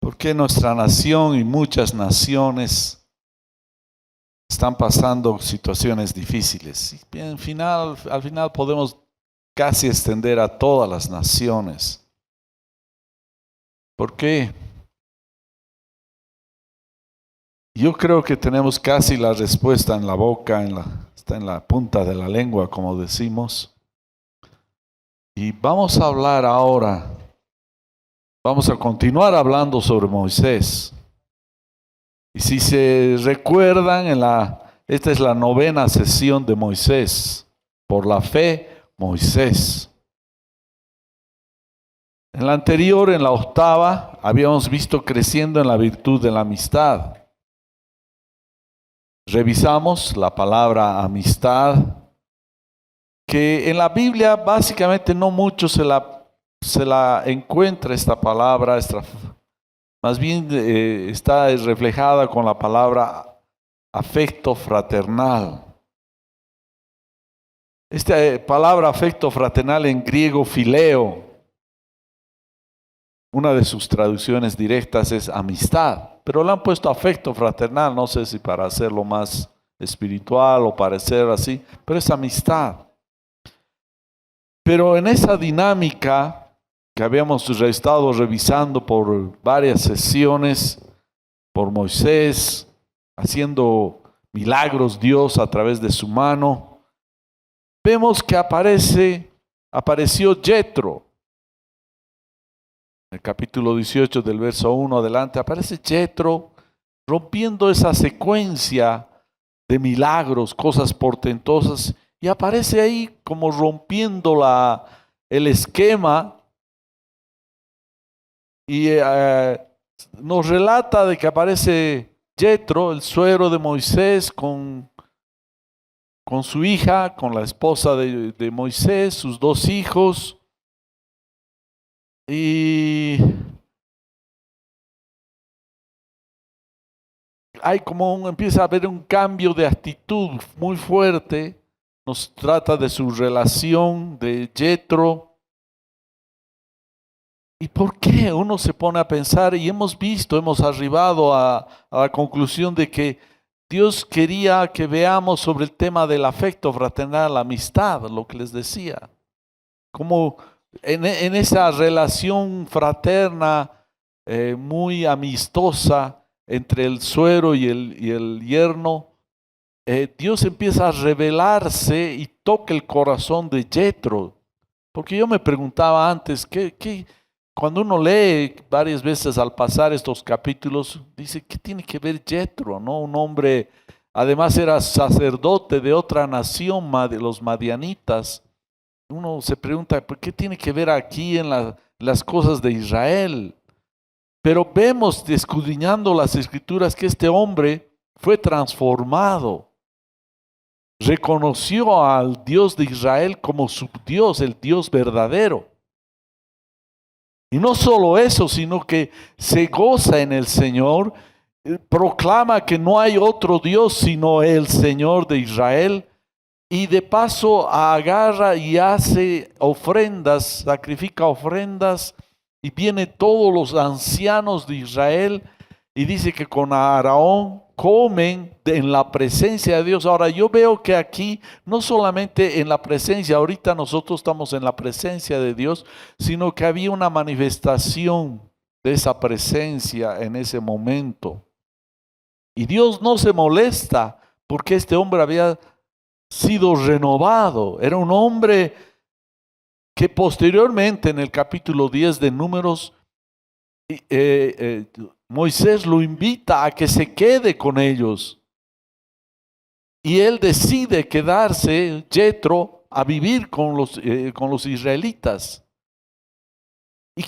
por qué nuestra nación y muchas naciones están pasando situaciones difíciles. Y al final podemos casi extender a todas las naciones. ¿Por qué? Yo creo que tenemos casi la respuesta en la boca, está en la punta de la lengua, como decimos. Y vamos a hablar ahora, vamos a continuar hablando sobre Moisés. Y si se recuerdan, esta es la 9ª sesión de Moisés. Por la fe, Moisés. En la anterior, en la 8ª, habíamos visto creciendo en la virtud de la amistad. Revisamos la palabra amistad, que en la Biblia básicamente no mucho se la encuentra esta palabra, más bien está reflejada con la palabra afecto fraternal. Esta palabra afecto fraternal en griego phileo, una de sus traducciones directas es amistad, pero le han puesto afecto fraternal, no sé si para hacerlo más espiritual o parecer así, pero es amistad. Pero en esa dinámica que habíamos estado revisando por varias sesiones, por Moisés, haciendo milagros Dios a través de su mano, vemos que apareció Jetro. En el capítulo 18 del verso 1 adelante aparece Jetro rompiendo esa secuencia de milagros, cosas portentosas, y aparece ahí como rompiendo el esquema y nos relata de que aparece Jetro, el suegro de Moisés, con su hija, con la esposa de Moisés, sus 2 hijos. Y empieza a haber un cambio de actitud muy fuerte. Nos trata de su relación de Jetro. ¿Y por qué? Uno se pone a pensar y hemos arribado a la conclusión de que Dios quería que veamos sobre el tema del afecto fraternal, la amistad, lo que les decía. Como en esa relación fraterna muy amistosa entre el suegro y el yerno, Dios empieza a revelarse y toca el corazón de Jetro. Porque yo me preguntaba antes, cuando uno lee varias veces al pasar estos capítulos, dice, ¿qué tiene que ver Jetro, no? Un hombre, además era sacerdote de otra nación, de los madianitas. Uno se pregunta, ¿por qué tiene que ver aquí en las cosas de Israel? Pero vemos, escudriñando las escrituras, que este hombre fue transformado. Reconoció al Dios de Israel como su Dios, el Dios verdadero. Y no solo eso, sino que se goza en el Señor, proclama que no hay otro Dios sino el Señor de Israel. Y de paso agarra y hace ofrendas, sacrifica ofrendas, y vienen todos los ancianos de Israel y dice que con Aarón comen en la presencia de Dios. Ahora yo veo que aquí no solamente en la presencia, ahorita nosotros estamos en la presencia de Dios, sino que había una manifestación de esa presencia en ese momento. Y Dios no se molesta porque este hombre había sido renovado. Era un hombre que posteriormente en el capítulo 10 de Números, Moisés lo invita a que se quede con ellos. Y él decide quedarse, Jetro, a vivir con los israelitas. ¿Y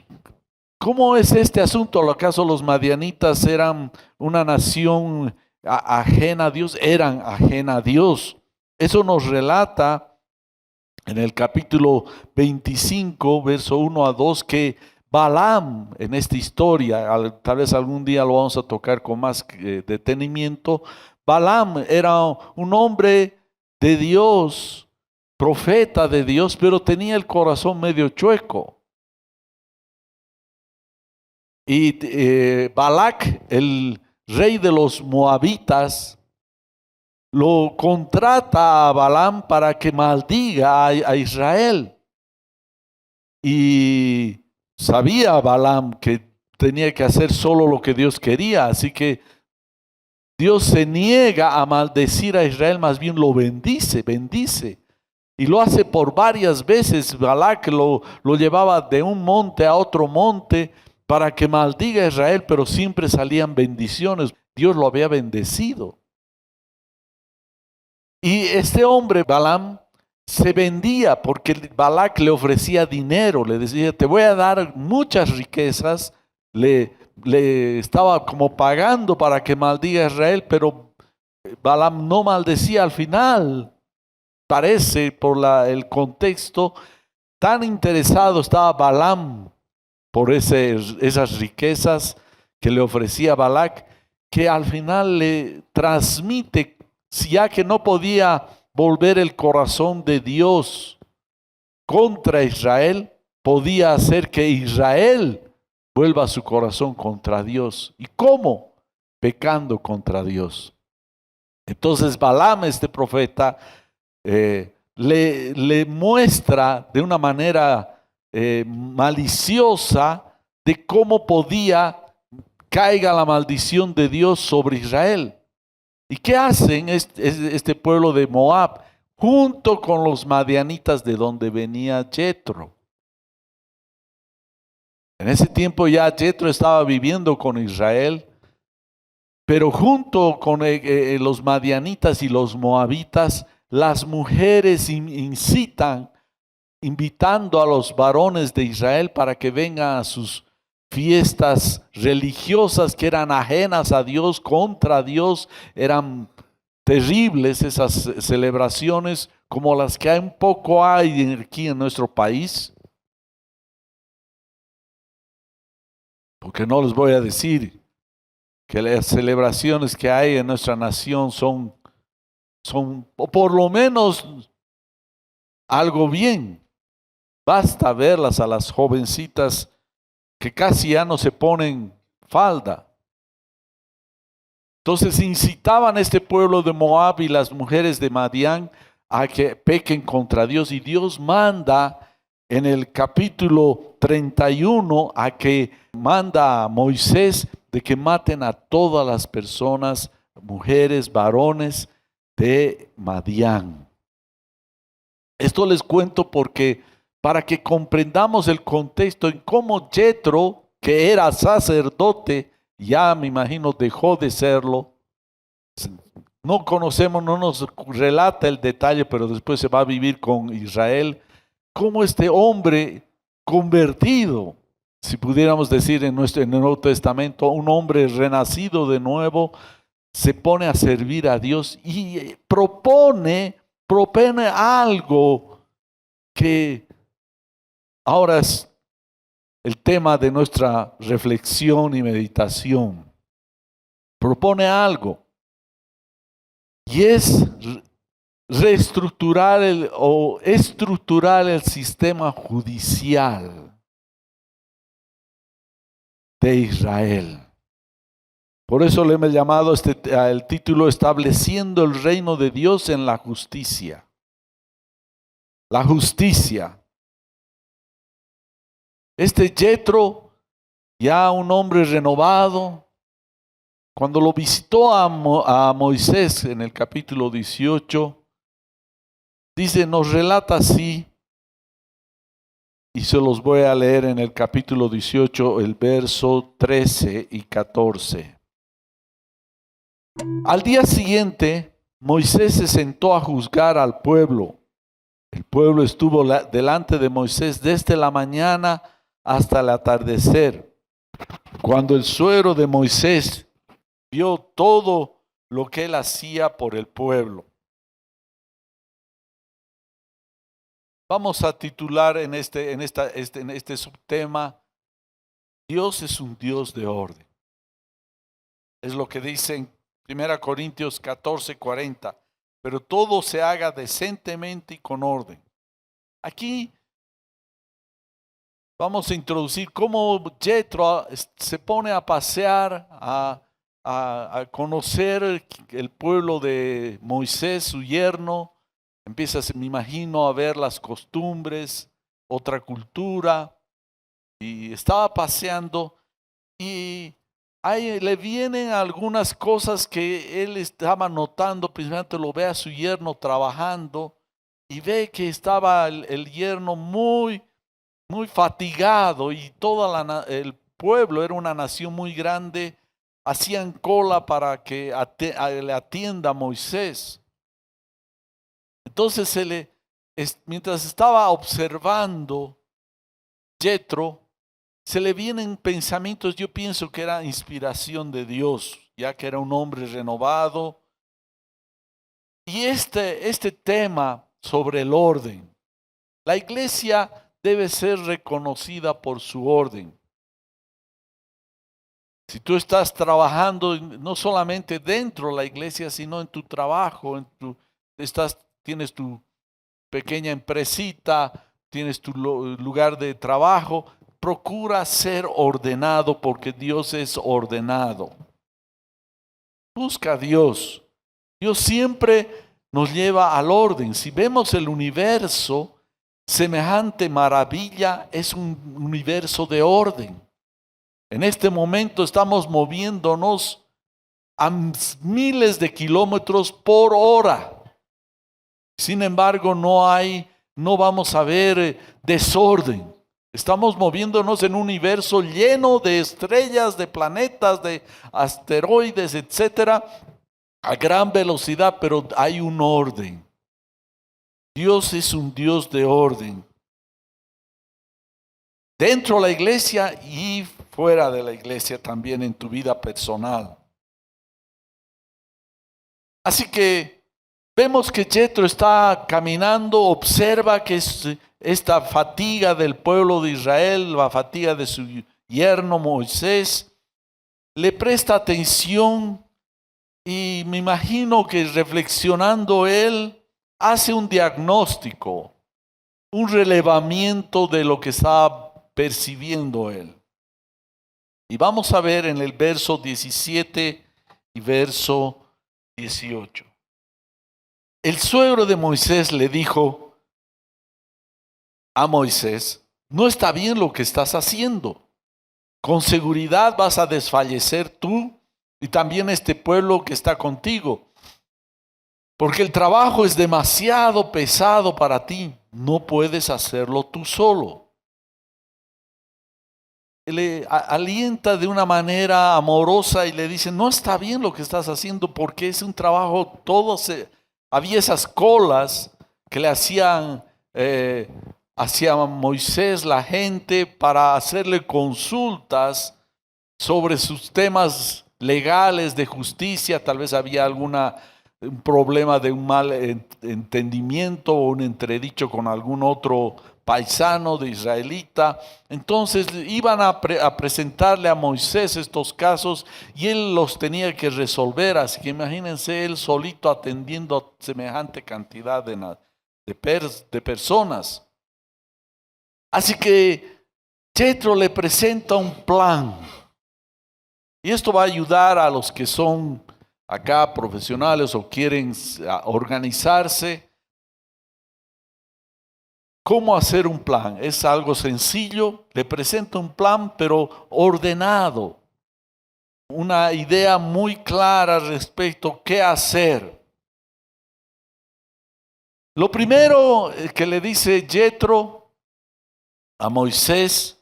cómo es este asunto? ¿Acaso los madianitas eran una nación ajena a Dios? Eran ajena a Dios. Eso nos relata en el capítulo 25, verso 1 a 2, que Balaam, en esta historia, tal vez algún día lo vamos a tocar con más detenimiento, Balaam era un hombre de Dios, profeta de Dios, pero tenía el corazón medio chueco. Y Balac, el rey de los moabitas, lo contrata a Balaam para que maldiga a Israel. Y sabía Balaam que tenía que hacer solo lo que Dios quería, así que Dios se niega a maldecir a Israel, más bien lo bendice. Y lo hace por varias veces. Balac lo llevaba de un monte a otro monte para que maldiga a Israel, pero siempre salían bendiciones. Dios lo había bendecido. Y este hombre, Balaam, se vendía porque Balac le ofrecía dinero, le decía, te voy a dar muchas riquezas. Le estaba como pagando para que maldiga a Israel, pero Balaam no maldecía al final. Parece, por el contexto, tan interesado estaba Balaam por esas riquezas que le ofrecía Balac, que al final le transmite, ya que no podía volver el corazón de Dios contra Israel, podía hacer que Israel vuelva su corazón contra Dios. ¿Y cómo? Pecando contra Dios. Entonces Balaam, este profeta, le muestra de una manera maliciosa de cómo podía caiga la maldición de Dios sobre Israel. ¿Y qué hacen este pueblo de Moab junto con los madianitas de donde venía Jetro? En ese tiempo ya Jetro estaba viviendo con Israel, pero junto con los madianitas y los moabitas, las mujeres incitan, invitando a los varones de Israel para que vengan a sus fiestas religiosas que eran ajenas a Dios, contra Dios. Eran terribles esas celebraciones, como las que un poco hay aquí en nuestro país. Porque no les voy a decir que las celebraciones que hay en nuestra nación son o por lo menos algo bien. Basta verlas a las jovencitas que casi ya no se ponen falda. Entonces incitaban a este pueblo de Moab y las mujeres de Madián a que pequen contra Dios, y Dios manda en el capítulo 31 a que manda a Moisés de que maten a todas las personas, mujeres, varones de Madián. Esto les cuento porque para que comprendamos el contexto en cómo Jetro, que era sacerdote, ya me imagino dejó de serlo. No conocemos, no nos relata el detalle, pero después se va a vivir con Israel. Cómo este hombre convertido, si pudiéramos decir en el Nuevo Testamento, un hombre renacido de nuevo, se pone a servir a Dios y propone algo que ahora es el tema de nuestra reflexión y meditación. Propone algo, y es reestructurar estructurar el sistema judicial de Israel. Por eso le hemos llamado el título Estableciendo el reino de Dios en la justicia. La justicia. Este Jetro, ya un hombre renovado, cuando lo visitó a Moisés en el capítulo 18, dice, nos relata así, y se los voy a leer en el capítulo 18, el verso 13 y 14. Al día siguiente, Moisés se sentó a juzgar al pueblo. El pueblo estuvo delante de Moisés desde la mañana hasta el atardecer. Cuando el suegro de Moisés vio todo lo que él hacía por el pueblo. Vamos a titular en este subtema, Dios es un Dios de orden. Es lo que dice en 1 Corintios 14:40. Pero todo se haga decentemente y con orden. Aquí vamos a introducir cómo Jethro se pone a pasear, a conocer el pueblo de Moisés, su yerno. Empieza, me imagino, a ver las costumbres, otra cultura. Y estaba paseando y ahí le vienen algunas cosas que él estaba notando. Principalmente lo ve a su yerno trabajando y ve que estaba el yerno muy fatigado, y el pueblo era una nación muy grande. Hacían cola para que le atienda a Moisés. Entonces mientras estaba observando Jethro, se le vienen pensamientos. Yo pienso que era inspiración de Dios, ya que era un hombre renovado. Y este tema sobre el orden. La iglesia debe ser reconocida por su orden. Si tú estás trabajando no solamente dentro de la iglesia, sino en tu trabajo, tienes tu pequeña empresita, tienes tu lugar de trabajo, procura ser ordenado, porque Dios es ordenado. Busca a Dios. Dios siempre nos lleva al orden. Si vemos el universo, semejante maravilla es un universo de orden. En este momento estamos moviéndonos a miles de kilómetros por hora. Sin embargo, no vamos a ver desorden. Estamos moviéndonos en un universo lleno de estrellas, de planetas, de asteroides, etcétera, a gran velocidad, pero hay un orden. Dios es un Dios de orden. Dentro de la iglesia y fuera de la iglesia también, en tu vida personal. Así que vemos que Jethro está caminando, observa que esta fatiga del pueblo de Israel, la fatiga de su yerno Moisés, le presta atención, y me imagino que reflexionando él hace un diagnóstico, un relevamiento de lo que está percibiendo él. Y vamos a ver en el verso 17 y verso 18. El suegro de Moisés le dijo a Moisés: no está bien lo que estás haciendo. Con seguridad vas a desfallecer tú y también este pueblo que está contigo, porque el trabajo es demasiado pesado para ti. No puedes hacerlo tú solo. Le alienta de una manera amorosa y le dice: no está bien lo que estás haciendo, porque es un trabajo, había esas colas que le hacían hacia Moisés la gente para hacerle consultas sobre sus temas legales de justicia. Tal vez había un problema de un mal entendimiento o un entredicho con algún otro paisano de israelita. Entonces iban a presentarle a Moisés estos casos y él los tenía que resolver. Así que imagínense él solito atendiendo a semejante cantidad de personas. Así que Jethro le presenta un plan. Y esto va a ayudar a los que son acá profesionales o quieren organizarse. ¿Cómo hacer un plan? Es algo sencillo. Le presenta un plan, pero ordenado. Una idea muy clara respecto a qué hacer. Lo primero que le dice Jethro a Moisés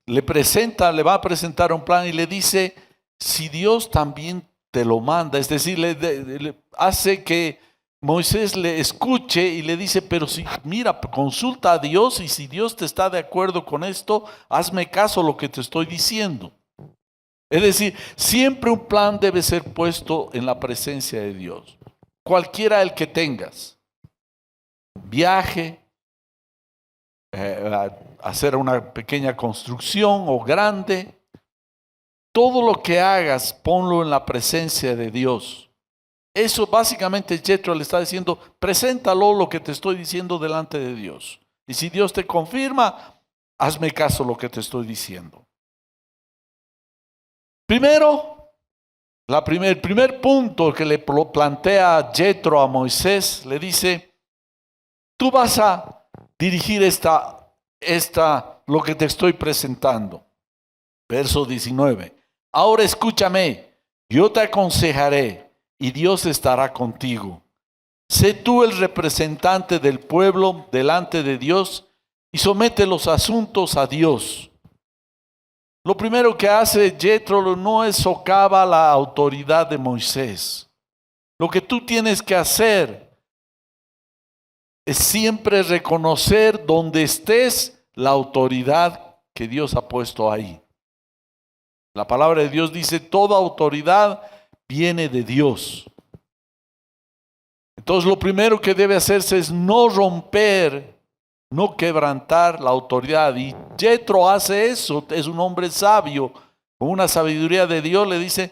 le va a presentar un plan y le dice: si Dios también te lo manda. Es decir, le hace que Moisés le escuche y le dice: pero mira, consulta a Dios, y si Dios te está de acuerdo con esto, hazme caso a lo que te estoy diciendo. Es decir, siempre un plan debe ser puesto en la presencia de Dios. Cualquiera el que tengas. Viaje, hacer una pequeña construcción o grande. Todo lo que hagas, ponlo en la presencia de Dios. Eso básicamente Jethro le está diciendo, preséntalo lo que te estoy diciendo delante de Dios. Y si Dios te confirma, hazme caso lo que te estoy diciendo. Primero, el primer punto que le plantea Jethro a Moisés, le dice, tú vas a dirigir lo que te estoy presentando. Verso 19. Ahora escúchame, yo te aconsejaré y Dios estará contigo. Sé tú el representante del pueblo delante de Dios y somete los asuntos a Dios. Lo primero que hace Jethro no es socava la autoridad de Moisés. Lo que tú tienes que hacer es siempre reconocer donde estés la autoridad que Dios ha puesto ahí. La palabra de Dios dice, toda autoridad viene de Dios. Entonces lo primero que debe hacerse es no romper, no quebrantar la autoridad. Y Jethro hace eso, es un hombre sabio, con una sabiduría de Dios, le dice,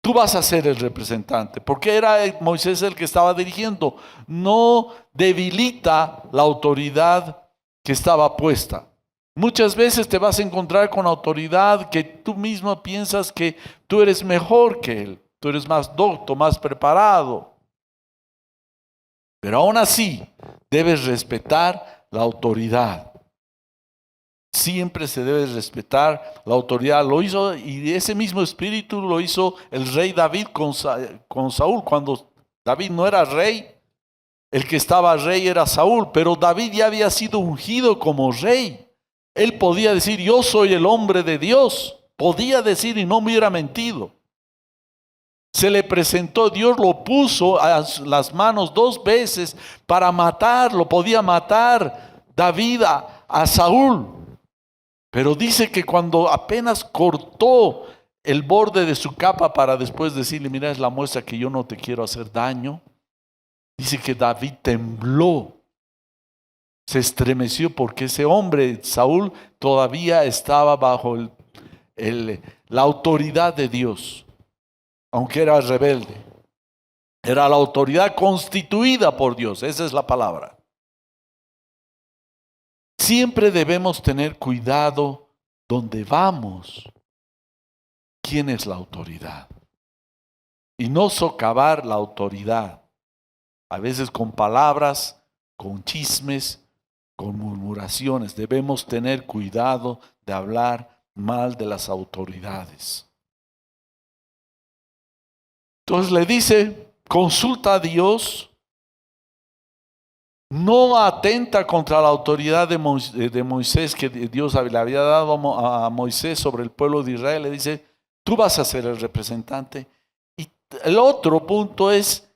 tú vas a ser el representante, porque era Moisés el que estaba dirigiendo. No debilita la autoridad que estaba puesta. Muchas veces te vas a encontrar con autoridad que tú mismo piensas que tú eres mejor que él, tú eres más docto, más preparado. Pero aún así, debes respetar la autoridad. Siempre se debe respetar la autoridad. Lo hizo, y ese mismo espíritu lo hizo el rey David con Saúl. Cuando David no era rey, el que estaba rey era Saúl, pero David ya había sido ungido como rey. Él podía decir, yo soy el hombre de Dios. Podía decir y no me hubiera mentido. Se le presentó, Dios lo puso a las manos 2 veces para matarlo. Podía matar David a Saúl. Pero dice que cuando apenas cortó el borde de su capa para después decirle, mira, es la muestra que yo no te quiero hacer daño. Dice que David tembló. Se estremeció porque ese hombre, Saúl, todavía estaba bajo la autoridad de Dios, aunque era rebelde. Era la autoridad constituida por Dios, esa es la palabra. Siempre debemos tener cuidado donde vamos. ¿Quién es la autoridad? Y no socavar la autoridad. A veces con palabras, con chismes, con murmuraciones. Debemos tener cuidado de hablar mal de las autoridades. Entonces le dice, consulta a Dios, no atenta contra la autoridad de Moisés que Dios le había dado a Moisés sobre el pueblo de Israel. Le dice, tú vas a ser el representante. Y el otro punto es,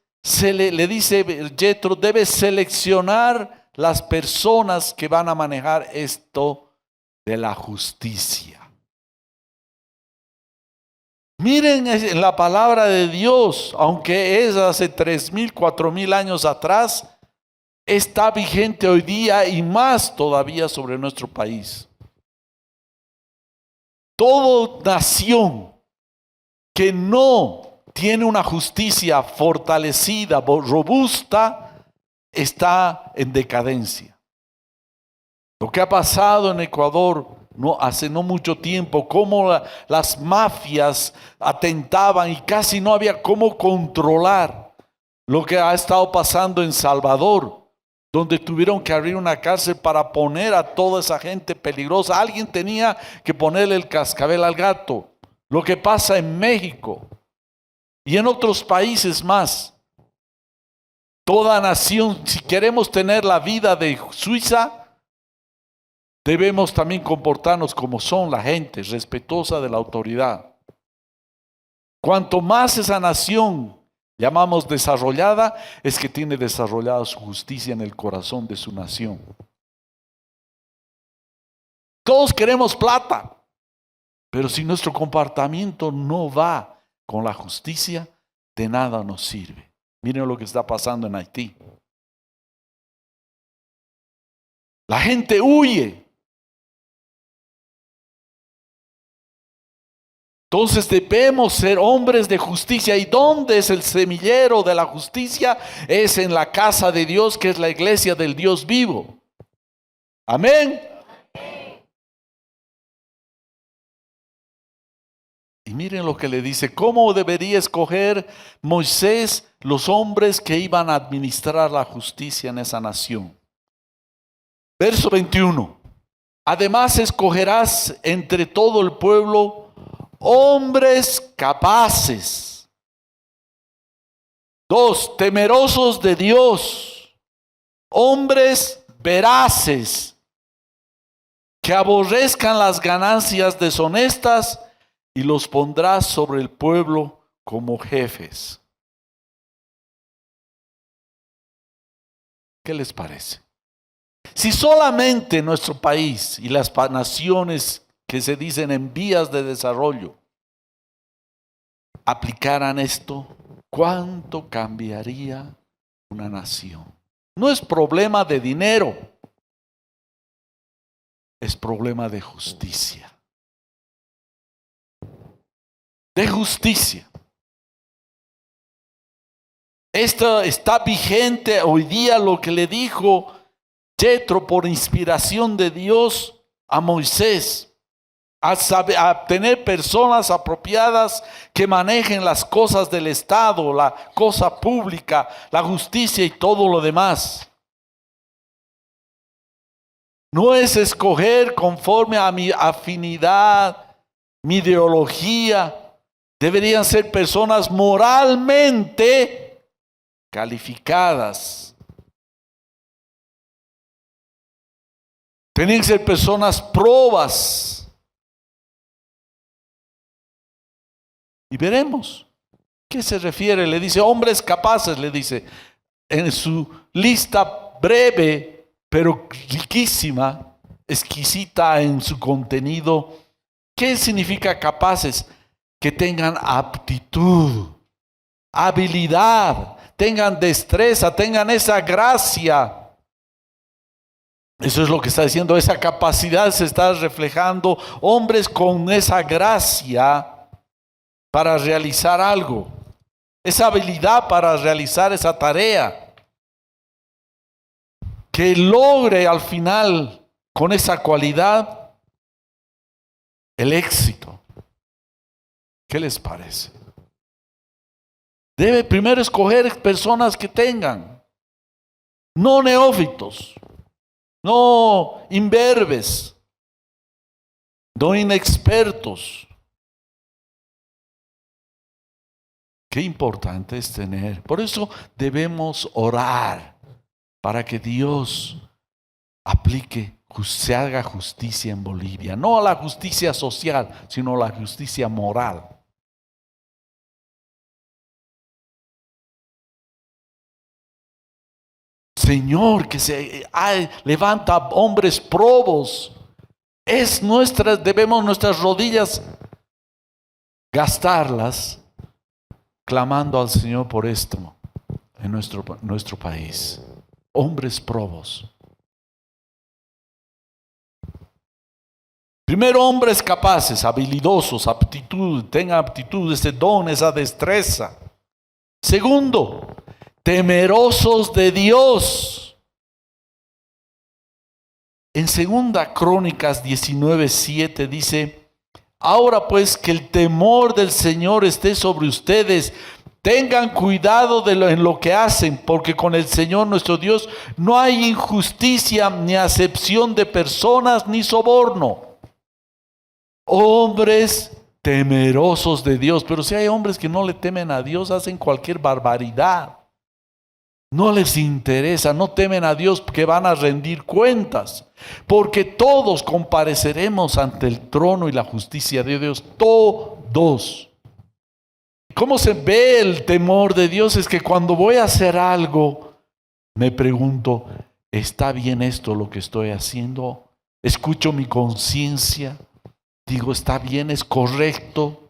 le dice Jethro, debes seleccionar las personas que van a manejar esto de la justicia. Miren en la palabra de Dios, aunque es hace 3,000, 4,000 años atrás, está vigente hoy día y más todavía sobre nuestro país. Toda nación que no tiene una justicia fortalecida, robusta, está en decadencia. Lo que ha pasado en Ecuador hace no mucho tiempo, cómo las mafias atentaban y casi no había cómo controlar. Lo que ha estado pasando en Salvador, donde tuvieron que abrir una cárcel para poner a toda esa gente peligrosa. Alguien tenía que ponerle el cascabel al gato. Lo que pasa en México y en otros países más. Toda nación, si queremos tener la vida de Suiza, debemos también comportarnos como son la gente, respetuosa de la autoridad. Cuanto más esa nación llamamos desarrollada, es que tiene desarrollada su justicia en el corazón de su nación. Todos queremos plata, pero si nuestro comportamiento no va con la justicia, de nada nos sirve. Miren lo que está pasando en Haití. La gente huye. La gente huye. Entonces debemos ser hombres de justicia. ¿Y dónde es el semillero de la justicia? Es en la casa de Dios, que es la iglesia del Dios vivo. Amén. Y miren lo que le dice: ¿cómo debería escoger Moisés los hombres que iban a administrar la justicia en esa nación? Verso 21. Además escogerás entre todo el pueblo hombres capaces. 2, temerosos de Dios, hombres veraces, que aborrezcan las ganancias deshonestas, y los pondrás sobre el pueblo como jefes. ¿Qué les parece? Si solamente nuestro país y las naciones que se dicen en vías de desarrollo aplicaran esto, ¿cuánto cambiaría una nación? No es problema de dinero, es problema de justicia. De justicia. Esto está vigente hoy día lo que le dijo Jethro por inspiración de Dios a Moisés. A tener personas apropiadas que manejen las cosas del Estado, la cosa pública, la justicia y todo lo demás. No es escoger conforme a mi afinidad, mi ideología. Deberían ser personas moralmente calificadas. Tienen que ser personas probas. Y veremos. ¿Qué se refiere? Le dice hombres capaces, le dice. En su lista breve, pero riquísima, exquisita en su contenido. ¿Qué significa capaces? Que tengan aptitud, habilidad, tengan destreza, tengan esa gracia. Eso es lo que está diciendo, esa capacidad se está reflejando. Hombres con esa gracia para realizar algo, esa habilidad para realizar esa tarea, que logre al final con esa cualidad el éxito. ¿Qué les parece? Debe primero escoger personas que tengan, no neófitos, no imberbes, no inexpertos. Qué importante es tener. Por eso debemos orar para que Dios aplique, se haga justicia en Bolivia. No la justicia social, sino la justicia moral. Señor, que levanta hombres probos. Debemos nuestras rodillas gastarlas clamando al Señor por esto en nuestro país. Hombres probos. Primero, hombres capaces, habilidosos, tengan aptitud, ese don, esa destreza. Segundo, temerosos de Dios. En 2 Crónicas 19:7 dice: ahora pues que el temor del Señor esté sobre ustedes, tengan cuidado en lo que hacen, porque con el Señor nuestro Dios no hay injusticia, ni acepción de personas, ni soborno. Hombres temerosos de Dios. Pero si hay hombres que no le temen a Dios, hacen cualquier barbaridad. No les interesa, no temen a Dios, que van a rendir cuentas. Porque todos compareceremos ante el trono y la justicia de Dios. Todos. ¿Cómo se ve el temor de Dios? Es que cuando voy a hacer algo, me pregunto, ¿está bien esto lo que estoy haciendo? Escucho mi conciencia. Digo, ¿está bien? ¿Es correcto?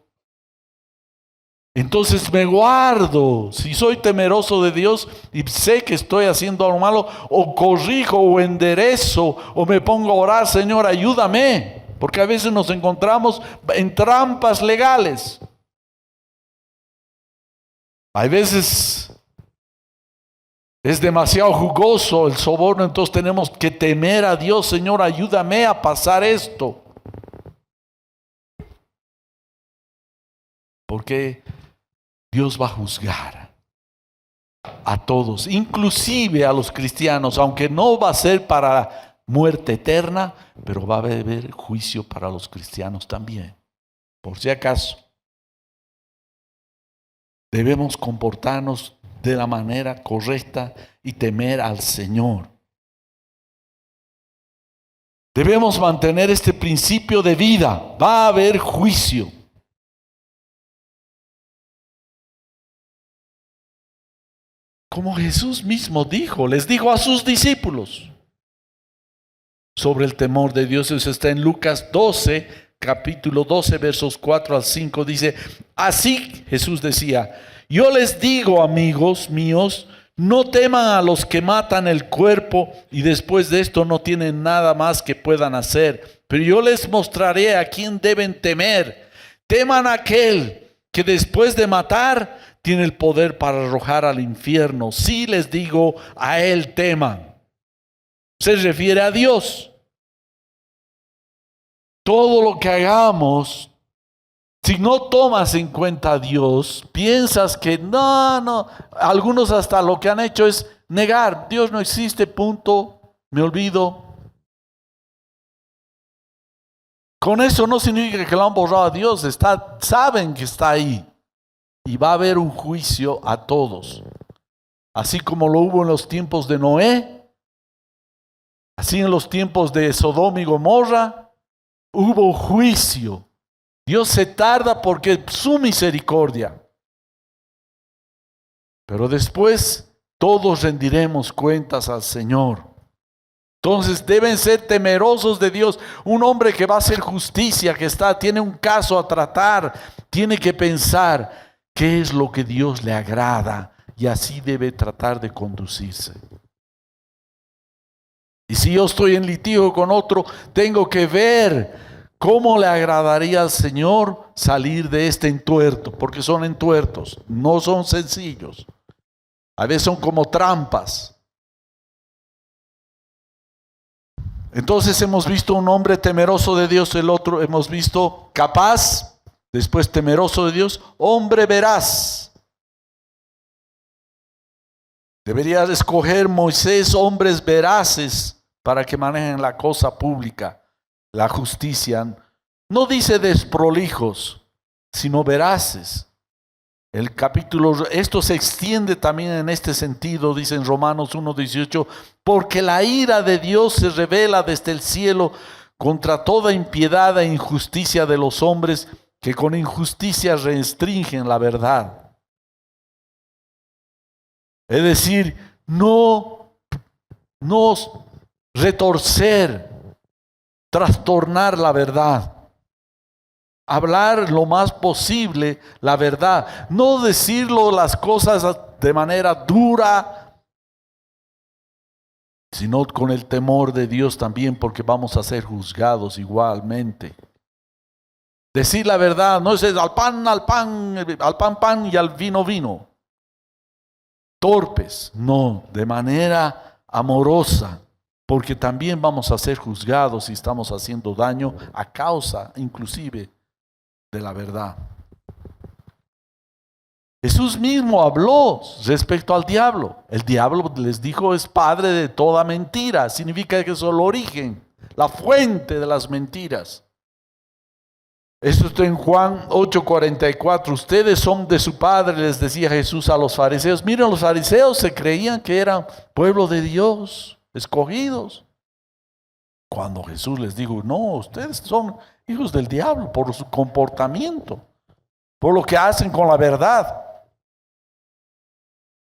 Entonces me guardo. Si soy temeroso de Dios y sé que estoy haciendo algo malo, o corrijo o enderezo o me pongo a orar, Señor, ayúdame. porque a veces nos encontramos en trampas legales. Hay veces es demasiado jugoso el soborno, entonces tenemos que temer a Dios. Señor, ayúdame a pasar esto. Porque Dios va a juzgar a todos, inclusive a los cristianos, aunque no va a ser para muerte eterna, pero va a haber juicio para los cristianos también. Por si acaso, debemos comportarnos de la manera correcta y temer al Señor. Debemos mantener este principio de vida. Va a haber juicio. Como Jesús mismo dijo, les dijo a sus discípulos sobre el temor de Dios. Eso está en Lucas 12, capítulo 12, versos 4 al 5. Dice, así Jesús decía, yo les digo, amigos míos, no teman a los que matan el cuerpo y después de esto no tienen nada más que puedan hacer. Pero yo les mostraré a quién deben temer. Teman a aquel que después de matar tiene el poder para arrojar al infierno. Sí les digo, a él teman. Se refiere a Dios. Todo lo que hagamos, si no tomas en cuenta a Dios, piensas que no, algunos hasta lo que han hecho es negar, Dios no existe, punto, me olvido. Con eso no significa que lo han borrado a Dios, saben que está ahí. Y va a haber un juicio a todos. Así como lo hubo en los tiempos de Noé, así en los tiempos de Sodoma y Gomorra, hubo juicio. Dios se tarda porque es su misericordia. Pero después todos rendiremos cuentas al Señor. Entonces deben ser temerosos de Dios. Un hombre que va a hacer justicia, que tiene un caso a tratar, tiene que pensar qué es lo que Dios le agrada y así debe tratar de conducirse. Y si yo estoy en litigio con otro, tengo que ver ¿cómo le agradaría al Señor salir de este entuerto? Porque son entuertos, no son sencillos. A veces son como trampas. Entonces hemos visto un hombre temeroso de Dios, el otro hemos visto capaz, después temeroso de Dios, hombre veraz. Debería escoger Moisés hombres veraces para que manejen la cosa pública. La justicia, no dice desprolijos, sino veraces. El capítulo, esto se extiende también en este sentido, dice en Romanos 1:18, porque la ira de Dios se revela desde el cielo contra toda impiedad e injusticia de los hombres que con injusticia restringen la verdad. Es decir, no retorcer, trastornar la verdad. Hablar lo más posible la verdad. No decirlo las cosas de manera dura, sino con el temor de Dios también, porque vamos a ser juzgados igualmente. Decir la verdad no es al pan y al vino. Torpes, no, de manera amorosa. Porque también vamos a ser juzgados si estamos haciendo daño a causa, inclusive, de la verdad. Jesús mismo habló respecto al diablo. El diablo, les dijo, es padre de toda mentira. Significa que es el origen, la fuente de las mentiras. Esto está en Juan 8:44. Ustedes son de su padre, les decía Jesús a los fariseos. Miren, los fariseos se creían que eran pueblo de Dios, escogidos. Cuando Jesús les dijo, no, ustedes son hijos del diablo por su comportamiento, por lo que hacen con la verdad.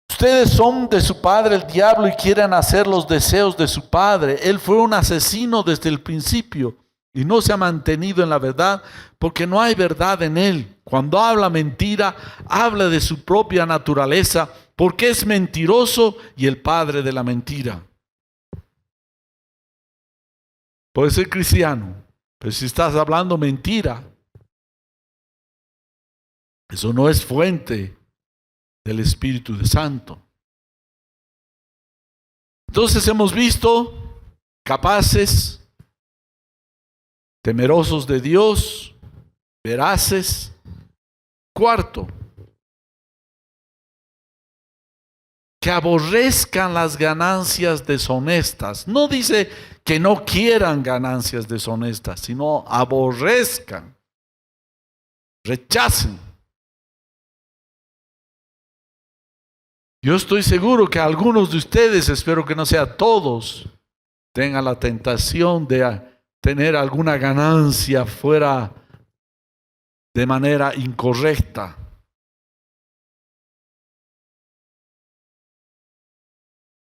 Ustedes son de su padre el diablo y quieren hacer los deseos de su padre. Él fue un asesino desde el principio y no se ha mantenido en la verdad porque no hay verdad en él. Cuando habla mentira, habla de su propia naturaleza porque es mentiroso y el padre de la mentira. Puede ser cristiano, Pero si estás hablando mentira, eso no es fuente del Espíritu Santo. Entonces hemos visto capaces, temerosos de Dios, veraces. Cuarto, que aborrezcan las ganancias deshonestas. No dice que no quieran ganancias deshonestas, sino aborrezcan, rechacen. Yo estoy seguro que algunos de ustedes, espero que no sea todos, tengan la tentación de tener alguna ganancia fuera de manera incorrecta.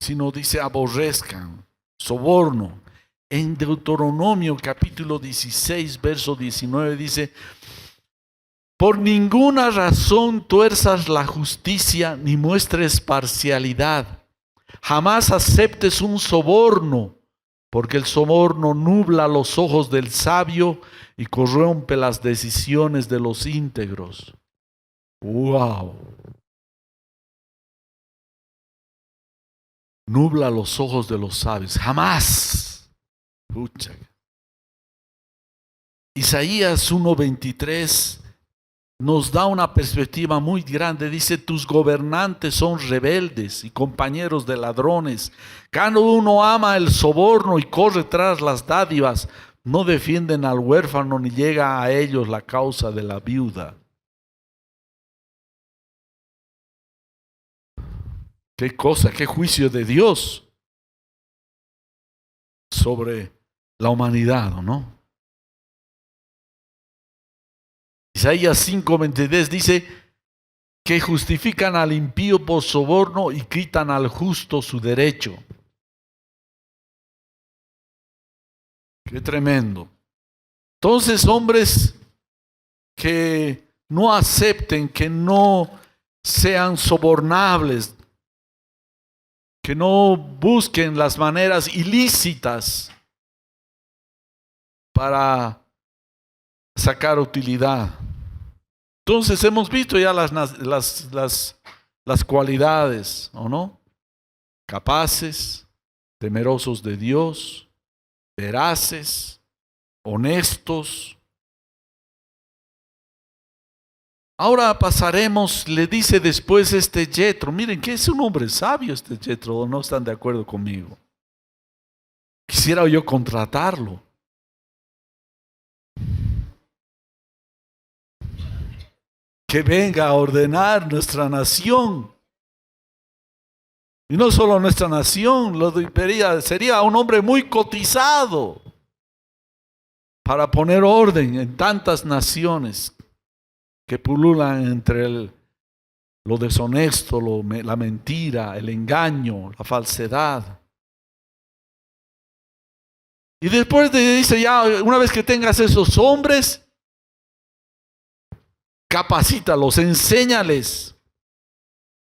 Sino dice aborrezcan, soborno. En Deuteronomio capítulo 16, verso 19 dice: por ninguna razón tuerzas la justicia ni muestres parcialidad. Jamás aceptes un soborno, porque el soborno nubla los ojos del sabio y corrompe las decisiones de los íntegros. ¡Wow! Nubla los ojos de los sabios. Jamás. Pucha. Isaías 1:23 nos da una perspectiva muy grande. Dice: tus gobernantes son rebeldes y compañeros de ladrones. Cada uno ama el soborno y corre tras las dádivas. No defienden al huérfano ni llega a ellos la causa de la viuda. Qué cosa, qué juicio de Dios sobre la humanidad, ¿no? Isaías 5:23 dice que justifican al impío por soborno y quitan al justo su derecho. Qué tremendo. Entonces, hombres que no acepten, que no sean sobornables, que no busquen las maneras ilícitas para sacar utilidad. Entonces hemos visto ya las cualidades, ¿o no? Capaces, temerosos de Dios, veraces, honestos. Ahora pasaremos, le dice después Jethro. Miren que es un hombre sabio Jethro, ¿o no están de acuerdo conmigo? Quisiera yo contratarlo. Que venga a ordenar nuestra nación. Y no solo nuestra nación, sería un hombre muy cotizado para poner orden en tantas naciones que pululan entre lo deshonesto, la mentira, el engaño, la falsedad. Y después dice, ya una vez que tengas esos hombres, capacítalos, enséñales,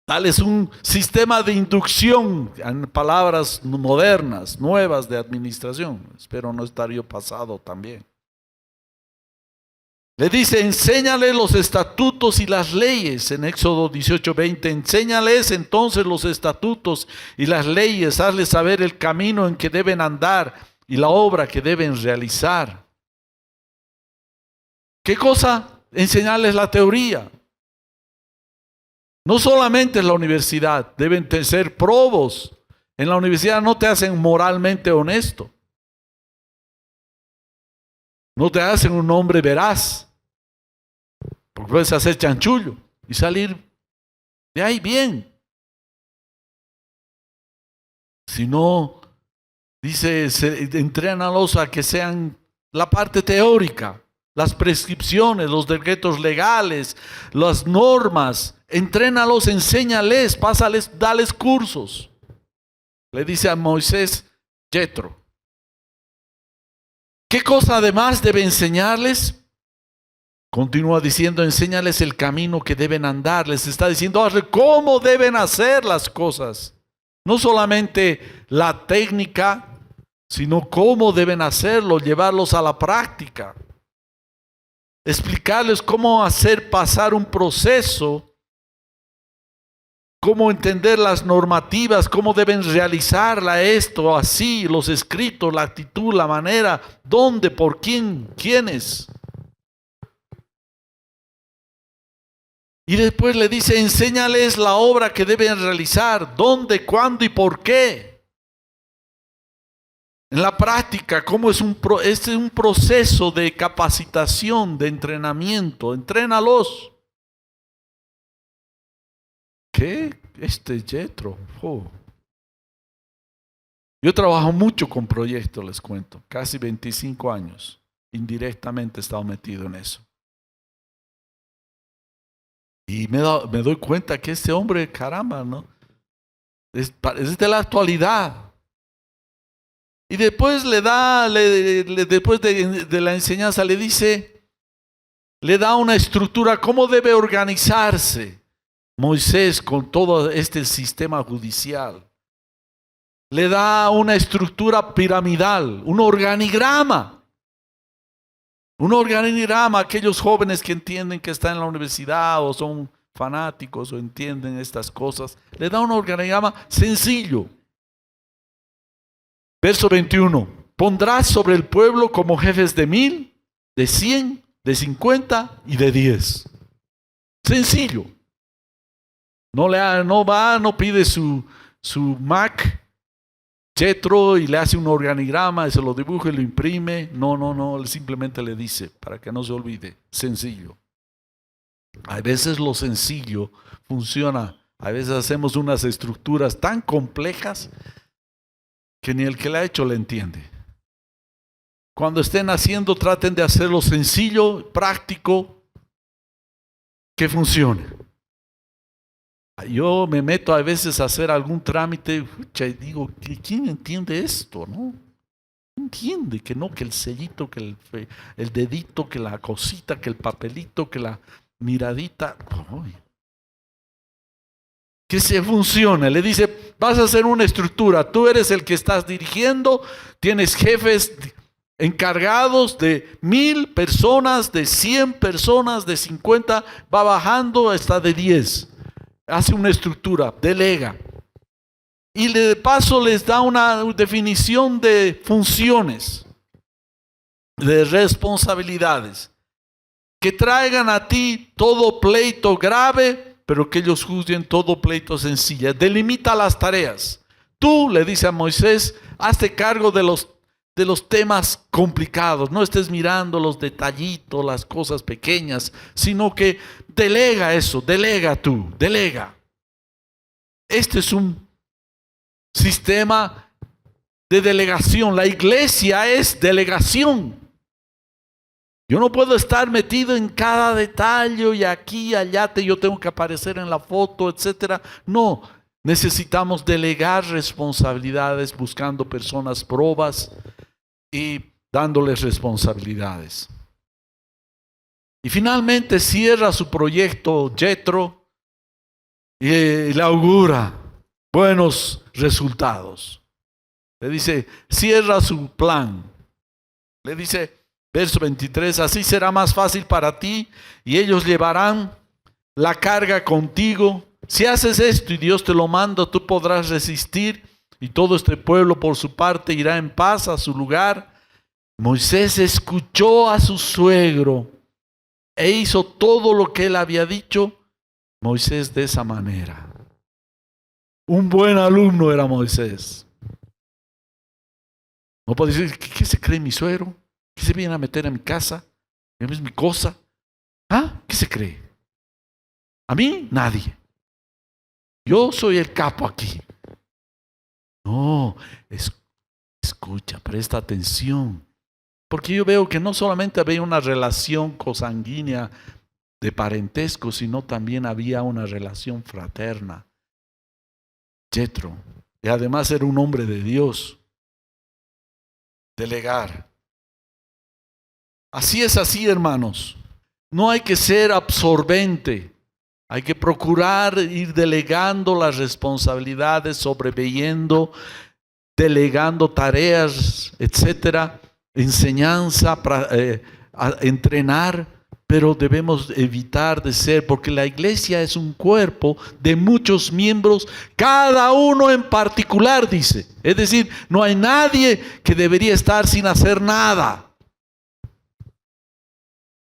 dales un sistema de inducción, en palabras modernas, nuevas de administración. Espero no estar yo pasado también. Le dice, enséñales los estatutos y las leyes. En Éxodo 18:20, enséñales entonces los estatutos y las leyes, hazles saber el camino en que deben andar y la obra que deben realizar. ¿Qué cosa? Enseñarles la teoría. No solamente en la universidad, deben ser probos. En la universidad no te hacen moralmente honesto. No te hacen un hombre veraz. Porque puedes hacer chanchullo y salir de ahí bien. Si no, dice, entrénalos a que sean la parte teórica, las prescripciones, los decretos legales, las normas. Entrénalos, enséñales, pásales, dales cursos. Le dice a Moisés Jethro. ¿Qué cosa además debe enseñarles? Continúa diciendo, enséñales el camino que deben andar. Les está diciendo cómo deben hacer las cosas. No solamente la técnica, sino cómo deben hacerlo, llevarlos a la práctica. Explicarles cómo hacer pasar un proceso, cómo entender las normativas, cómo deben realizarla esto, así, los escritos, la actitud, la manera, dónde, por quién, quiénes. Y después le dice, enséñales la obra que deben realizar, dónde, cuándo y por qué. En la práctica, cómo es un proceso de capacitación, de entrenamiento. Entrénalos. ¿Qué? Jethro. Oh. Yo trabajo mucho con proyectos, les cuento. Casi 25 años. Indirectamente he estado metido en eso. Y me doy cuenta que este hombre, caramba, ¿no? Es de la actualidad. Y después después de la enseñanza le dice, le da una estructura, cómo debe organizarse Moisés con todo este sistema judicial. Le da una estructura piramidal, un organigrama. Un organigrama, aquellos jóvenes que entienden que están en la universidad o son fanáticos o entienden estas cosas, le da un organigrama sencillo. Verso 21, pondrás sobre el pueblo como jefes de 1000, de 100, de 50 y de 10. Sencillo. No pide su Mac, Jethro, y le hace un organigrama y se lo dibuja y lo imprime. No, simplemente le dice, para que no se olvide, sencillo. A veces lo sencillo funciona. A veces hacemos unas estructuras tan complejas que ni el que la ha hecho le entiende. Cuando estén haciendo, traten de hacerlo sencillo, práctico, que funcione. Yo me meto a veces a hacer algún trámite y digo, ¿quién entiende esto? ¿No? Entiende que no, que el sellito, que el dedito, que la cosita, que el papelito, que la miradita. ¡Ay! Que se funcione. Le dice, vas a hacer una estructura, tú eres el que estás dirigiendo, tienes jefes encargados de 1000 personas, de 100 personas, de 50, va bajando hasta de 10. Hace una estructura, delega. Y de paso les da una definición de funciones, de responsabilidades, que traigan a ti todo pleito grave, pero que ellos juzguen todo pleito sencillo. Delimita las tareas. Tú, le dice a Moisés, hazte cargo de los temas complicados. No estés mirando los detallitos, las cosas pequeñas, sino que delega eso, delega tú, delega. Este es un sistema de delegación. La iglesia es delegación. Yo no puedo estar metido en cada detalle y aquí y allá yo tengo que aparecer en la foto, etcétera. No, necesitamos delegar responsabilidades buscando personas probas y dándoles responsabilidades. Y finalmente cierra su proyecto Jethro y le augura buenos resultados. Le dice, cierra su plan. Le dice, verso 23, así será más fácil para ti y ellos llevarán la carga contigo. Si haces esto y Dios te lo manda, tú podrás resistir y todo este pueblo por su parte irá en paz a su lugar. Moisés escuchó a su suegro e hizo todo lo que él había dicho. Moisés de esa manera. Un buen alumno era Moisés. No puede decir, ¿qué se cree mi suegro? ¿Qué se viene a meter en mi casa? ¿Es mi cosa? ¿Ah? ¿Qué se cree? A mí, nadie. Yo soy el capo aquí. No, escucha, presta atención. Porque yo veo que no solamente había una relación consanguínea de parentesco, sino también había una relación fraterna. Jethro, y además era un hombre de Dios. Delegar. Así es así, hermanos. No hay que ser absorbente. Hay que procurar ir delegando las responsabilidades, sobreveyendo delegando tareas, etcétera, enseñanza, a entrenar, pero debemos evitar de ser, porque la iglesia es un cuerpo de muchos miembros, cada uno en particular, dice. Es decir, no hay nadie que debería estar sin hacer nada.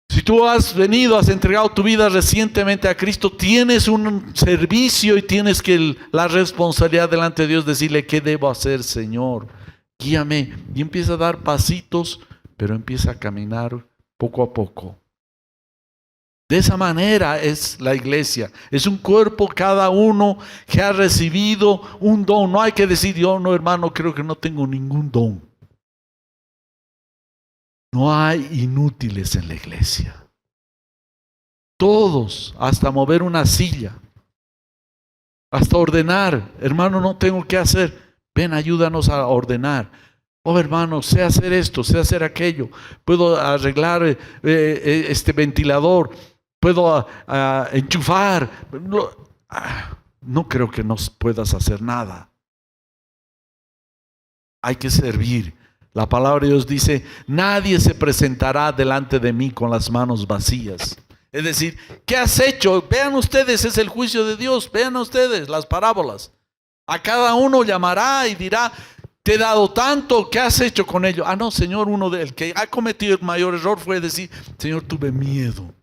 Si tú has venido, has entregado tu vida recientemente a Cristo, tienes un servicio y tienes la responsabilidad delante de Dios, decirle: ¿qué debo hacer, Señor? Guíame. Y empieza a dar pasitos, pero empieza a caminar poco a poco. De esa manera es la iglesia. Es un cuerpo, cada uno que ha recibido un don. No hay que decir: yo no, hermano, creo que no tengo ningún don. No hay inútiles en la iglesia. Todos, hasta mover una silla, hasta ordenar. Hermano, no tengo qué hacer. Ven, ayúdanos a ordenar. Oh, hermano, sé hacer esto, sé hacer aquello. Puedo arreglar este ventilador. Puedo enchufar. No creo que no puedas hacer nada. Hay que servir. La palabra de Dios dice: nadie se presentará delante de mí con las manos vacías. Es decir, ¿qué has hecho? Vean ustedes, es el juicio de Dios. Vean ustedes las parábolas. A cada uno llamará y dirá: te he dado tanto, ¿qué has hecho con ello? No, Señor, el que ha cometido el mayor error fue decir: Señor, tuve miedo.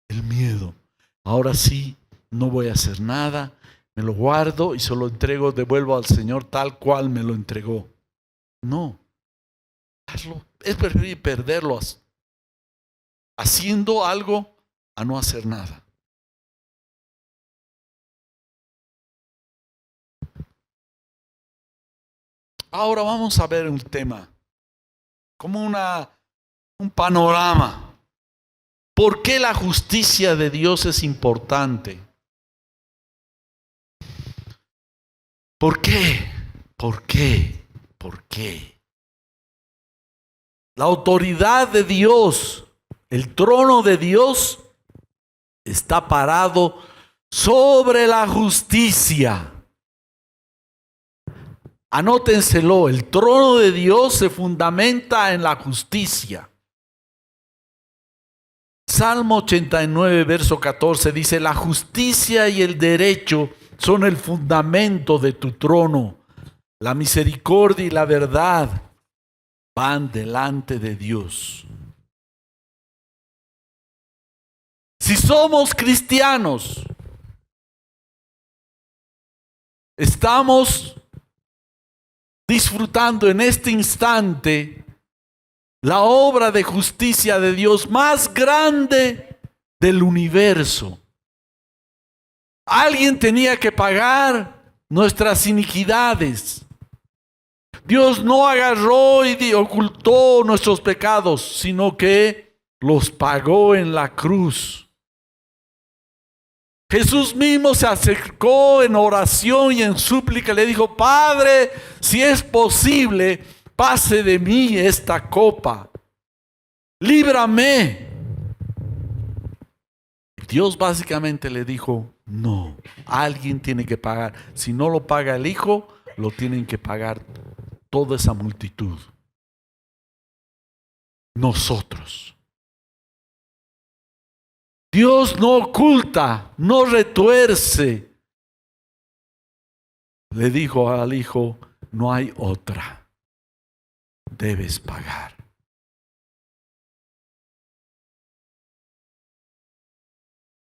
El miedo. Ahora sí, no voy a hacer nada. Me lo guardo y se lo entrego, devuelvo al Señor tal cual me lo entregó. No. Es preferir perderlo haciendo algo a no hacer nada. Ahora vamos a ver un tema, como un panorama. ¿Por qué la justicia de Dios es importante? ¿Por qué? ¿Por qué? ¿Por qué? La autoridad de Dios, el trono de Dios, está parado sobre la justicia. Anótenselo, el trono de Dios se fundamenta en la justicia. Salmo 89, verso 14 dice: la justicia y el derecho son el fundamento de tu trono. La misericordia y la verdad van delante de Dios. Si somos cristianos, estamos disfrutando en este instante la obra de justicia de Dios más grande del universo. Alguien tenía que pagar nuestras iniquidades. Dios no agarró y ocultó nuestros pecados, sino que los pagó en la cruz. Jesús mismo se acercó en oración y en súplica, le dijo: Padre, si es posible, pase de mí esta copa, líbrame. Dios básicamente le dijo: no, alguien tiene que pagar. Si no lo paga el Hijo, lo tienen que pagar toda esa multitud. Nosotros. Dios no oculta, no retuerce. Le dijo al Hijo: no hay otra. Debes pagar.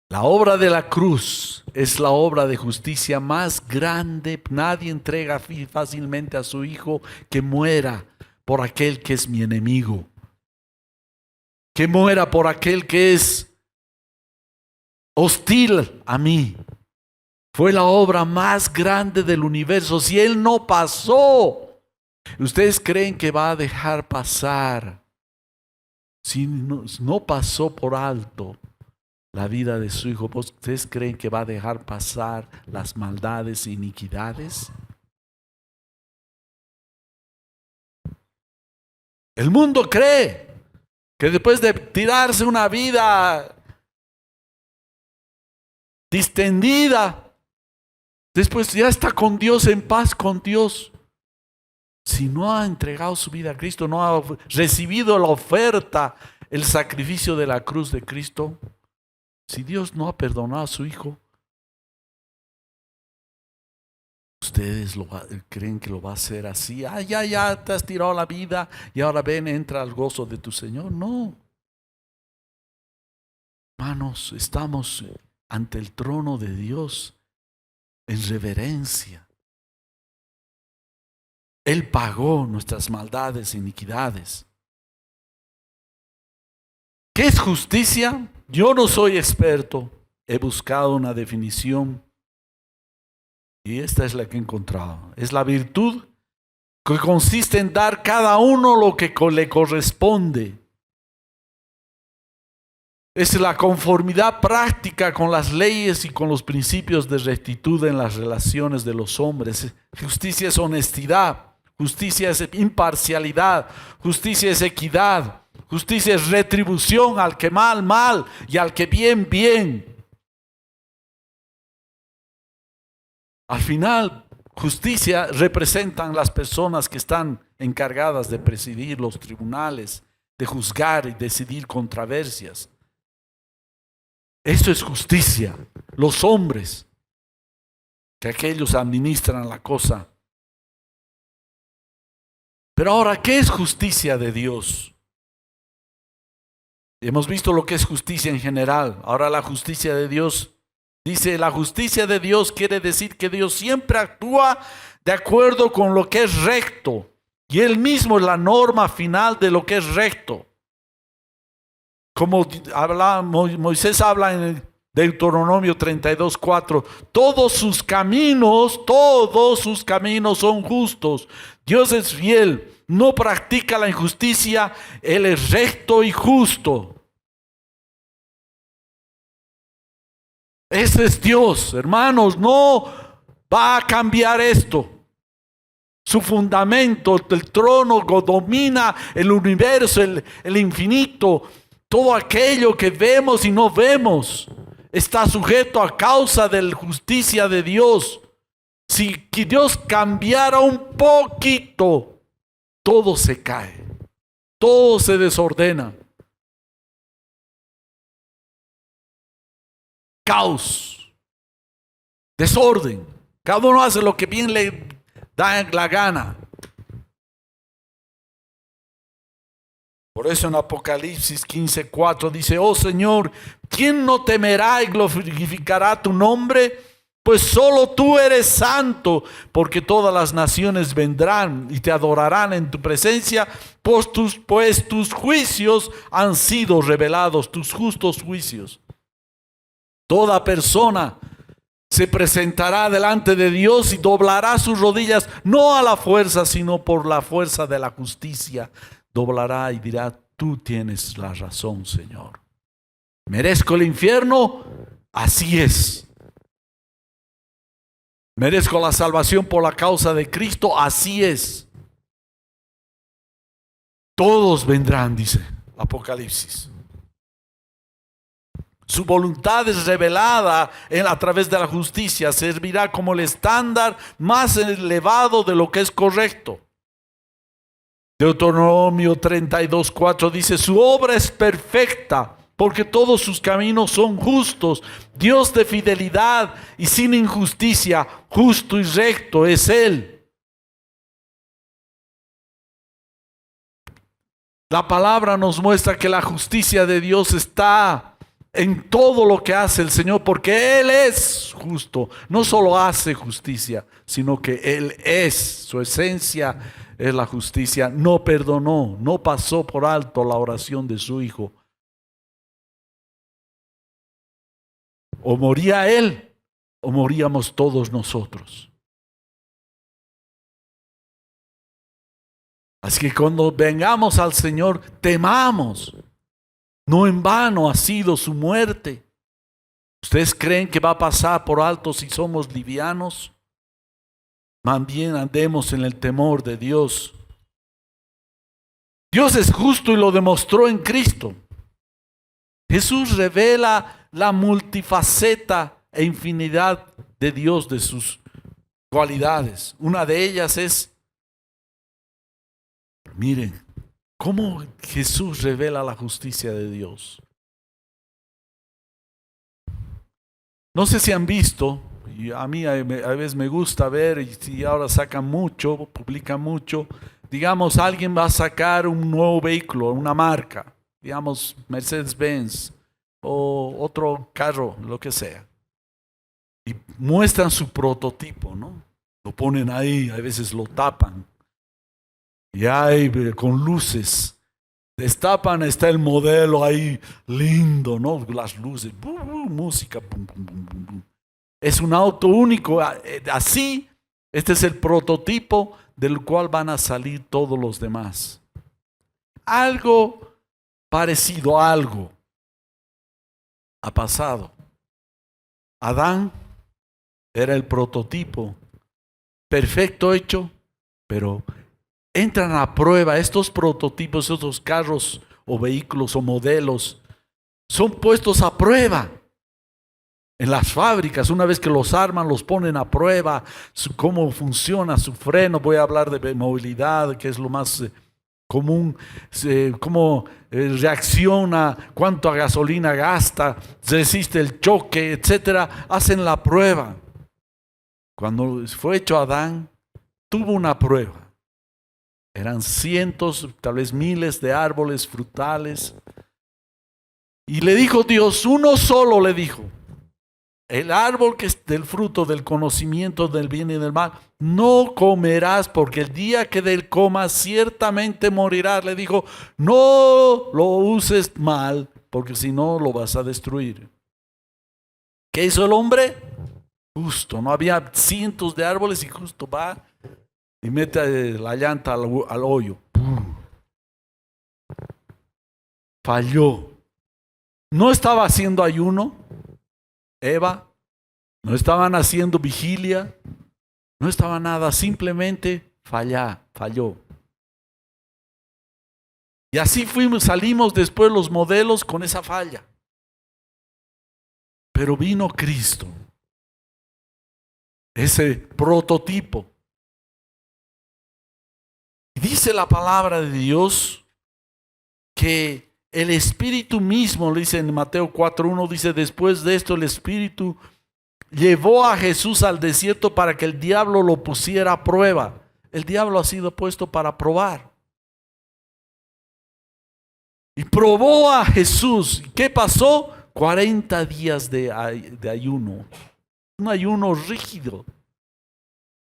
La obra de la cruz es la obra de justicia más grande. Nadie entrega fácilmente a su Hijo que muera por aquel que es mi enemigo, que muera por aquel que es hostil a mí. Fue la obra más grande del universo. Si Él no pasó, ¿ustedes creen que va a dejar pasar? Si no pasó por alto la vida de su Hijo, ¿ustedes creen que va a dejar pasar las maldades e iniquidades? El mundo cree que después de tirarse una vida distendida, después ya está con Dios, en paz con Dios. Si no ha entregado su vida a Cristo, no ha recibido la oferta, el sacrificio de la cruz de Cristo, si Dios no ha perdonado a su Hijo, ¿ustedes creen que lo va a hacer así? Ya te has tirado la vida y ahora ven, entra al gozo de tu Señor. No. Hermanos, estamos ante el trono de Dios en reverencia. Él pagó nuestras maldades e iniquidades. ¿Qué es justicia? Yo no soy experto. He buscado una definición y esta es la que he encontrado. Es la virtud que consiste en dar cada uno lo que le corresponde. Es la conformidad práctica con las leyes y con los principios de rectitud en las relaciones de los hombres. Justicia es honestidad, justicia es imparcialidad, justicia es equidad, justicia es retribución al que mal, mal y al que bien, bien. Al final, justicia representan las personas que están encargadas de presidir los tribunales, de juzgar y decidir controversias. Eso es justicia. Los hombres, que aquellos administran la cosa. Pero ahora, ¿qué es justicia de Dios? Hemos visto lo que es justicia en general. Ahora la justicia de Dios. Dice, la justicia de Dios quiere decir que Dios siempre actúa de acuerdo con lo que es recto. Y Él mismo es la norma final de lo que es recto. Como Moisés habla en Deuteronomio 32:4, todos sus caminos son justos. Dios es fiel, no practica la injusticia, Él es recto y justo. Ese es Dios, hermanos, no va a cambiar esto. Su fundamento, el trono domina el universo, el infinito. Todo aquello que vemos y no vemos está sujeto a causa de la justicia de Dios. Si Dios cambiara un poquito, todo se cae, todo se desordena. Caos, desorden. Cada uno hace lo que bien le da la gana. Por eso en Apocalipsis 15:4 dice, oh Señor, ¿quién no temerá y glorificará tu nombre? Pues solo tú eres santo, porque todas las naciones vendrán y te adorarán en tu presencia, pues tus juicios han sido revelados, tus justos juicios. Toda persona se presentará delante de Dios y doblará sus rodillas, no a la fuerza, sino por la fuerza de la justicia. Doblará y dirá, tú tienes la razón, Señor. ¿Merezco el infierno? Así es. ¿Merezco la salvación por la causa de Cristo? Así es. Todos vendrán, dice Apocalipsis. Su voluntad es revelada a través de la justicia. Servirá como el estándar más elevado de lo que es correcto. Deuteronomio 32:4 dice, su obra es perfecta, porque todos sus caminos son justos. Dios de fidelidad y sin injusticia, justo y recto es Él. La palabra nos muestra que la justicia de Dios está en todo lo que hace el Señor, porque Él es justo. No solo hace justicia, sino que Él es, su esencia es la justicia. No perdonó, no pasó por alto la oración de su Hijo. O moría Él, o moríamos todos nosotros. Así que cuando vengamos al Señor, temamos. No en vano ha sido su muerte. ¿Ustedes creen que va a pasar por alto si somos livianos? Más bien andemos en el temor de Dios. Dios es justo y lo demostró en Cristo. Jesús revela la multifaceta e infinidad de Dios, de sus cualidades. Una de ellas es Miren, cómo Jesús revela la justicia de Dios. No sé si han visto, y a mí a veces me gusta ver, y si ahora sacan mucho, publican mucho, digamos, alguien va a sacar un nuevo vehículo, una marca, digamos, Mercedes-Benz o otro carro, lo que sea. Y muestran su prototipo, ¿no? Lo ponen ahí, a veces lo tapan. Y ahí con luces. Destapan, está el modelo ahí lindo, ¿no? Las luces, música. Pum, pum, pum, pum. Es un auto único. Así, este es el prototipo del cual van a salir todos los demás. Algo parecido a algo ha pasado. Adán era el prototipo, perfecto hecho, pero entran a prueba estos prototipos, estos carros o vehículos o modelos, son puestos a prueba en las fábricas. Una vez que los arman, los ponen a prueba, cómo funciona su freno. Voy a hablar de movilidad, que es lo más común, cómo reacciona, cuánta gasolina gasta, resiste el choque, etcétera. Hacen la prueba. Cuando fue hecho Adán, tuvo una prueba. Eran cientos, tal vez miles de árboles frutales. Y le dijo Dios, uno solo le dijo, el árbol que es del fruto del conocimiento del bien y del mal, no comerás, porque el día que del comas ciertamente morirás. Le dijo, no lo uses mal, porque si no lo vas a destruir. ¿Qué hizo el hombre? Justo, no había cientos de árboles y justo va y mete la llanta al hoyo. Falló. No estaba haciendo ayuno, Eva. No estaban haciendo vigilia. No estaba nada. Simplemente falló. Y así salimos después los modelos con esa falla. Pero vino Cristo. Ese prototipo. Dice la palabra de Dios que el Espíritu mismo, dice en Mateo 4:1, dice, después de esto el Espíritu llevó a Jesús al desierto para que el diablo lo pusiera a prueba. El diablo ha sido puesto para probar. Y probó a Jesús. ¿Qué pasó? 40 días de ayuno. Un ayuno rígido.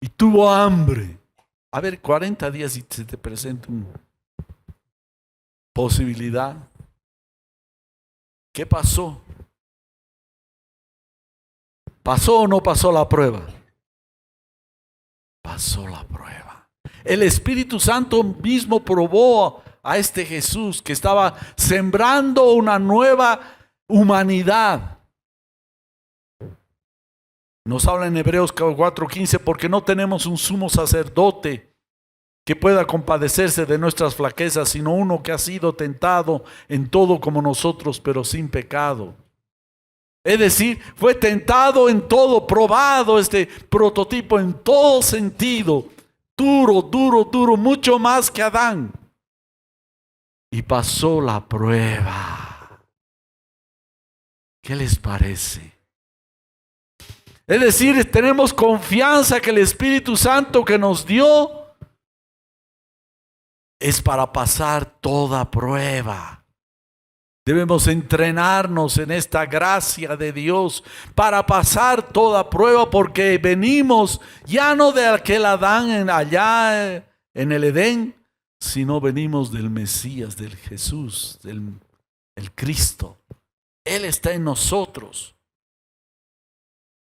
Y tuvo hambre. A ver, 40 días y se te presenta una posibilidad. ¿Qué pasó? ¿Pasó o no pasó la prueba? Pasó la prueba. El Espíritu Santo mismo probó a este Jesús que estaba sembrando una nueva humanidad. Nos habla en Hebreos 4:15, porque no tenemos un sumo sacerdote que pueda compadecerse de nuestras flaquezas, sino uno que ha sido tentado en todo como nosotros, pero sin pecado. Es decir, fue tentado en todo, probado este prototipo en todo sentido, duro, mucho más que Adán. Y pasó la prueba. ¿Qué les parece? Es decir, tenemos confianza que el Espíritu Santo que nos dio es para pasar toda prueba. Debemos entrenarnos en esta gracia de Dios para pasar toda prueba, porque venimos ya no de aquel Adán allá en el Edén, sino venimos del Mesías, del Jesús, el Cristo. Él está en nosotros.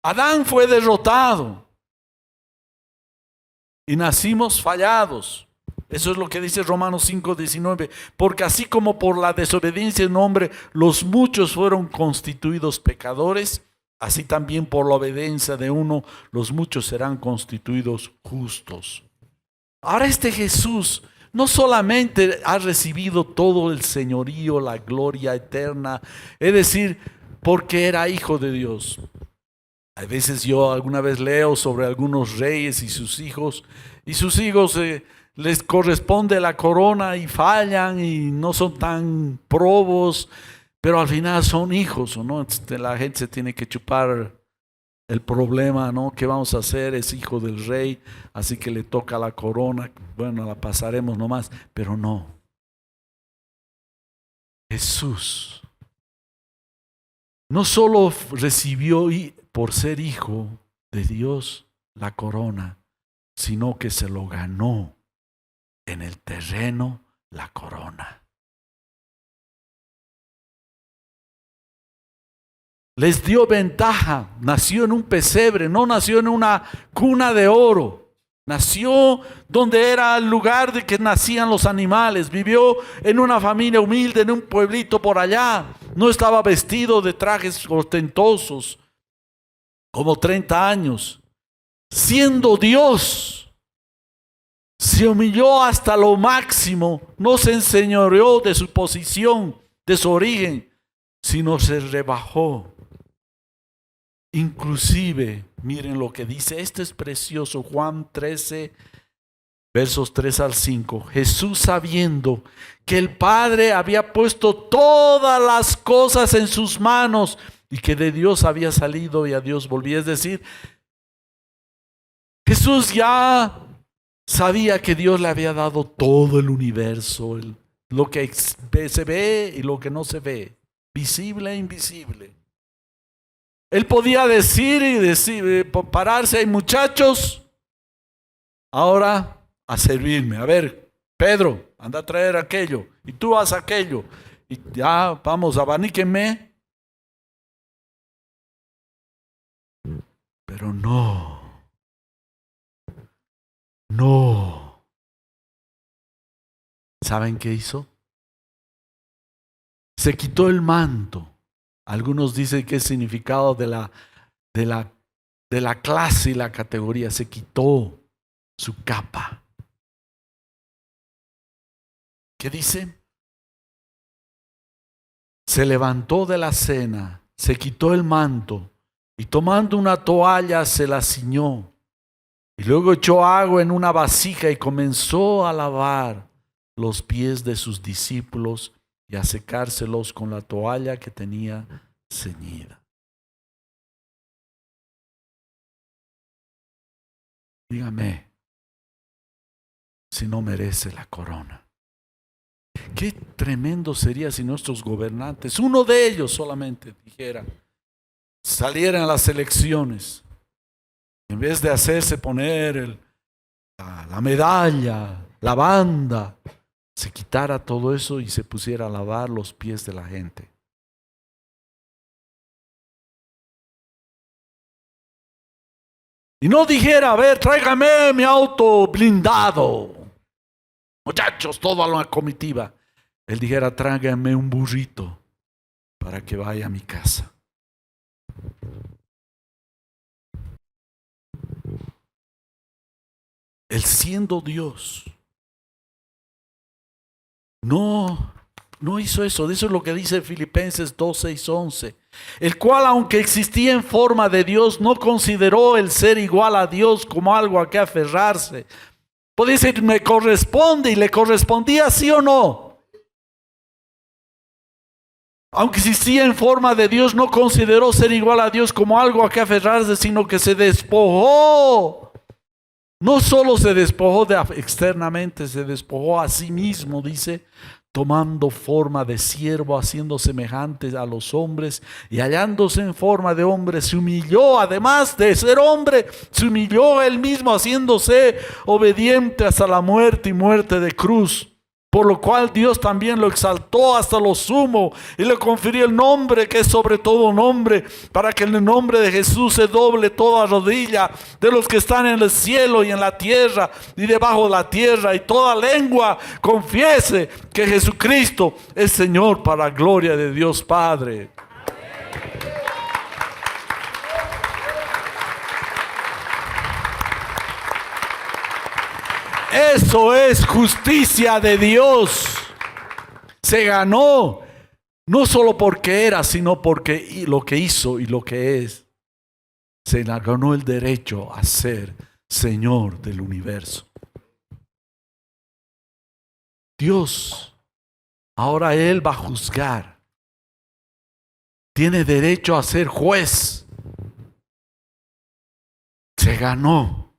Adán fue derrotado y nacimos fallados. Eso es lo que dice Romanos 5:19. Porque así como por la desobediencia de un hombre los muchos fueron constituidos pecadores, así también por la obediencia de uno los muchos serán constituidos justos. Ahora este Jesús no solamente ha recibido todo el señorío, la gloria eterna, es decir, porque era hijo de Dios. A veces yo alguna vez leo sobre algunos reyes y sus hijos les corresponde la corona y fallan y no son tan probos, pero al final son hijos, ¿no? La gente se tiene que chupar el problema, ¿no? ¿Qué vamos a hacer? Es hijo del rey, así que le toca la corona. Bueno, la pasaremos nomás, pero no. Jesús no solo recibió por ser hijo de Dios la corona, sino que se lo ganó en el terreno la corona. Les dio ventaja, nació en un pesebre, no nació en una cuna de oro. Nació donde era el lugar de que nacían los animales. Vivió en una familia humilde, en un pueblito por allá. No estaba vestido de trajes ostentosos, como 30 años. Siendo Dios, se humilló hasta lo máximo. No se enseñoreó de su posición, de su origen, sino se rebajó. Inclusive, miren lo que dice, esto es precioso, Juan 13, versos 3 al 5. Jesús, sabiendo que el Padre había puesto todas las cosas en sus manos y que de Dios había salido y a Dios volvía, es decir, Jesús ya sabía que Dios le había dado todo el universo, lo que se ve y lo que no se ve, visible e invisible. Él podía decir pararse, muchachos, ahora a servirme. A ver, Pedro, anda a traer aquello, y tú haz aquello, y ya, vamos, abaníquenme. Pero no. ¿Saben qué hizo? Se quitó el manto. Algunos dicen que es significado de la clase y la categoría. Se quitó su capa. ¿Qué dice? Se levantó de la cena, se quitó el manto y tomando una toalla se la ciñó. Y luego echó agua en una vasija y comenzó a lavar los pies de sus discípulos y a secárselos con la toalla que tenía ceñida. Dígame si no merece la corona. Qué tremendo sería si nuestros gobernantes, uno de ellos solamente, salieran a las elecciones, en vez de hacerse poner la medalla, la banda, se quitara todo eso y se pusiera a lavar los pies de la gente. Y no dijera, a ver, tráigame mi auto blindado. Muchachos, todo a la comitiva. Él dijera, tráigame un burrito para que vaya a mi casa. Él siendo Dios, no hizo eso. Eso es lo que dice Filipenses 2, 6, 11. El cual, aunque existía en forma de Dios, no consideró el ser igual a Dios como algo a que aferrarse. Puede decir, me corresponde, y le correspondía, ¿sí o no? Aunque existía en forma de Dios, no consideró ser igual a Dios como algo a que aferrarse, sino que se despojó. No solo se despojó externamente, se despojó a sí mismo, dice, tomando forma de siervo, haciendo semejante a los hombres, y hallándose en forma de hombre, se humilló, además de ser hombre, se humilló él mismo, haciéndose obediente hasta la muerte y muerte de cruz. Por lo cual Dios también lo exaltó hasta lo sumo y le confirió el nombre que es sobre todo nombre, para que en el nombre de Jesús se doble toda rodilla de los que están en el cielo y en la tierra y debajo de la tierra, y toda lengua confiese que Jesucristo es Señor, para gloria de Dios Padre. Eso es justicia de Dios. Se ganó, no solo porque era, sino porque lo que hizo y lo que es. Se ganó el derecho a ser Señor del universo. Dios, ahora Él va a juzgar. Tiene derecho a ser juez. Se ganó.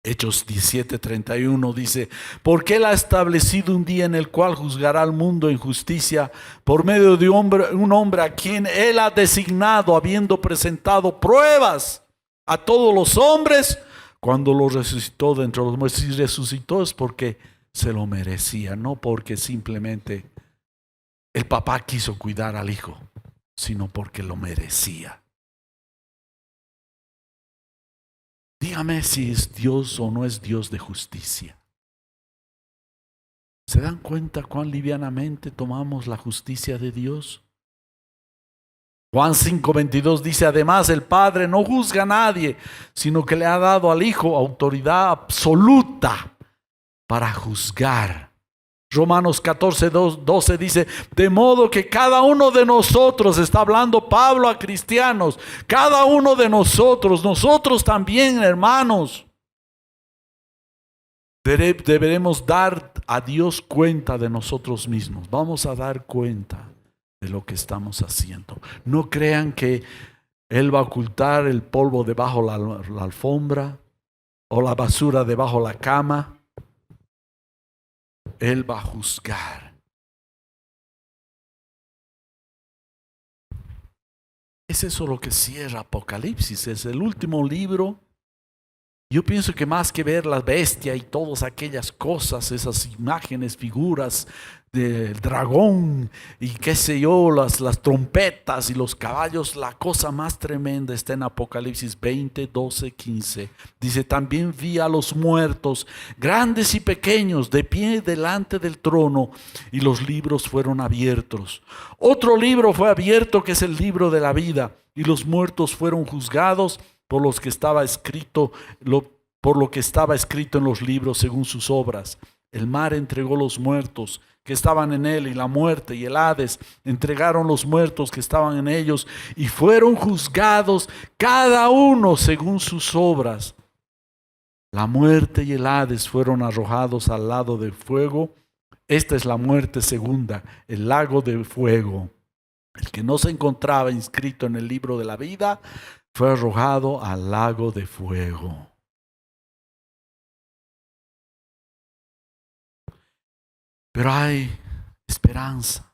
Hechos 17:31 dice, porque Él ha establecido un día en el cual juzgará al mundo en justicia por medio de un hombre a quien Él ha designado, habiendo presentado pruebas a todos los hombres, cuando lo resucitó de entre los muertos. Si resucitó es porque se lo merecía, no porque simplemente el papá quiso cuidar al hijo, sino porque lo merecía. Dígame si es Dios o no es Dios de justicia. ¿Se dan cuenta cuán livianamente tomamos la justicia de Dios? Juan 5:22 dice, además el Padre no juzga a nadie, sino que le ha dado al Hijo autoridad absoluta para juzgar. Romanos 14:12 dice, de modo que cada uno de nosotros, está hablando Pablo a cristianos, cada uno de nosotros también, hermanos, deberemos dar a Dios cuenta de nosotros mismos. Vamos a dar cuenta de lo que estamos haciendo. No crean que Él va a ocultar el polvo debajo de la alfombra o la basura debajo de la cama. Él va a juzgar. Es eso lo que cierra Apocalipsis. Es el último libro. Yo pienso que más que ver la bestia y todas aquellas cosas, esas imágenes, figuras del dragón y qué sé yo, las trompetas y los caballos, la cosa más tremenda está en Apocalipsis 20, 12, 15. Dice, también vi a los muertos, grandes y pequeños, de pie delante del trono, y los libros fueron abiertos. Otro libro fue abierto, que es el libro de la vida, y los muertos fueron juzgados por lo que estaba escrito en los libros según sus obras. El mar entregó los muertos que estaban en él, y la muerte y el Hades entregaron los muertos que estaban en ellos, y fueron juzgados cada uno según sus obras. La muerte y el Hades fueron arrojados al lago de fuego. Esta es la muerte segunda, el lago de fuego. El que no se encontraba inscrito en el libro de la vida fue arrojado al lago de fuego. Pero hay esperanza.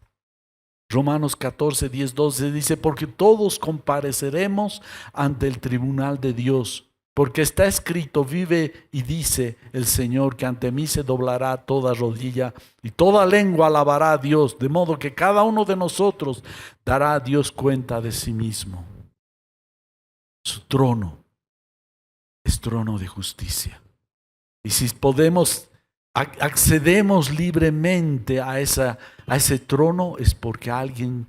Romanos 14, 10, 12 dice, porque todos compareceremos ante el tribunal de Dios, porque está escrito, vive y dice el Señor, que ante mí se doblará toda rodilla y toda lengua alabará a Dios, de modo que cada uno de nosotros dará a Dios cuenta de sí mismo. Su trono es trono de justicia. Y si accedemos libremente a ese trono, es porque alguien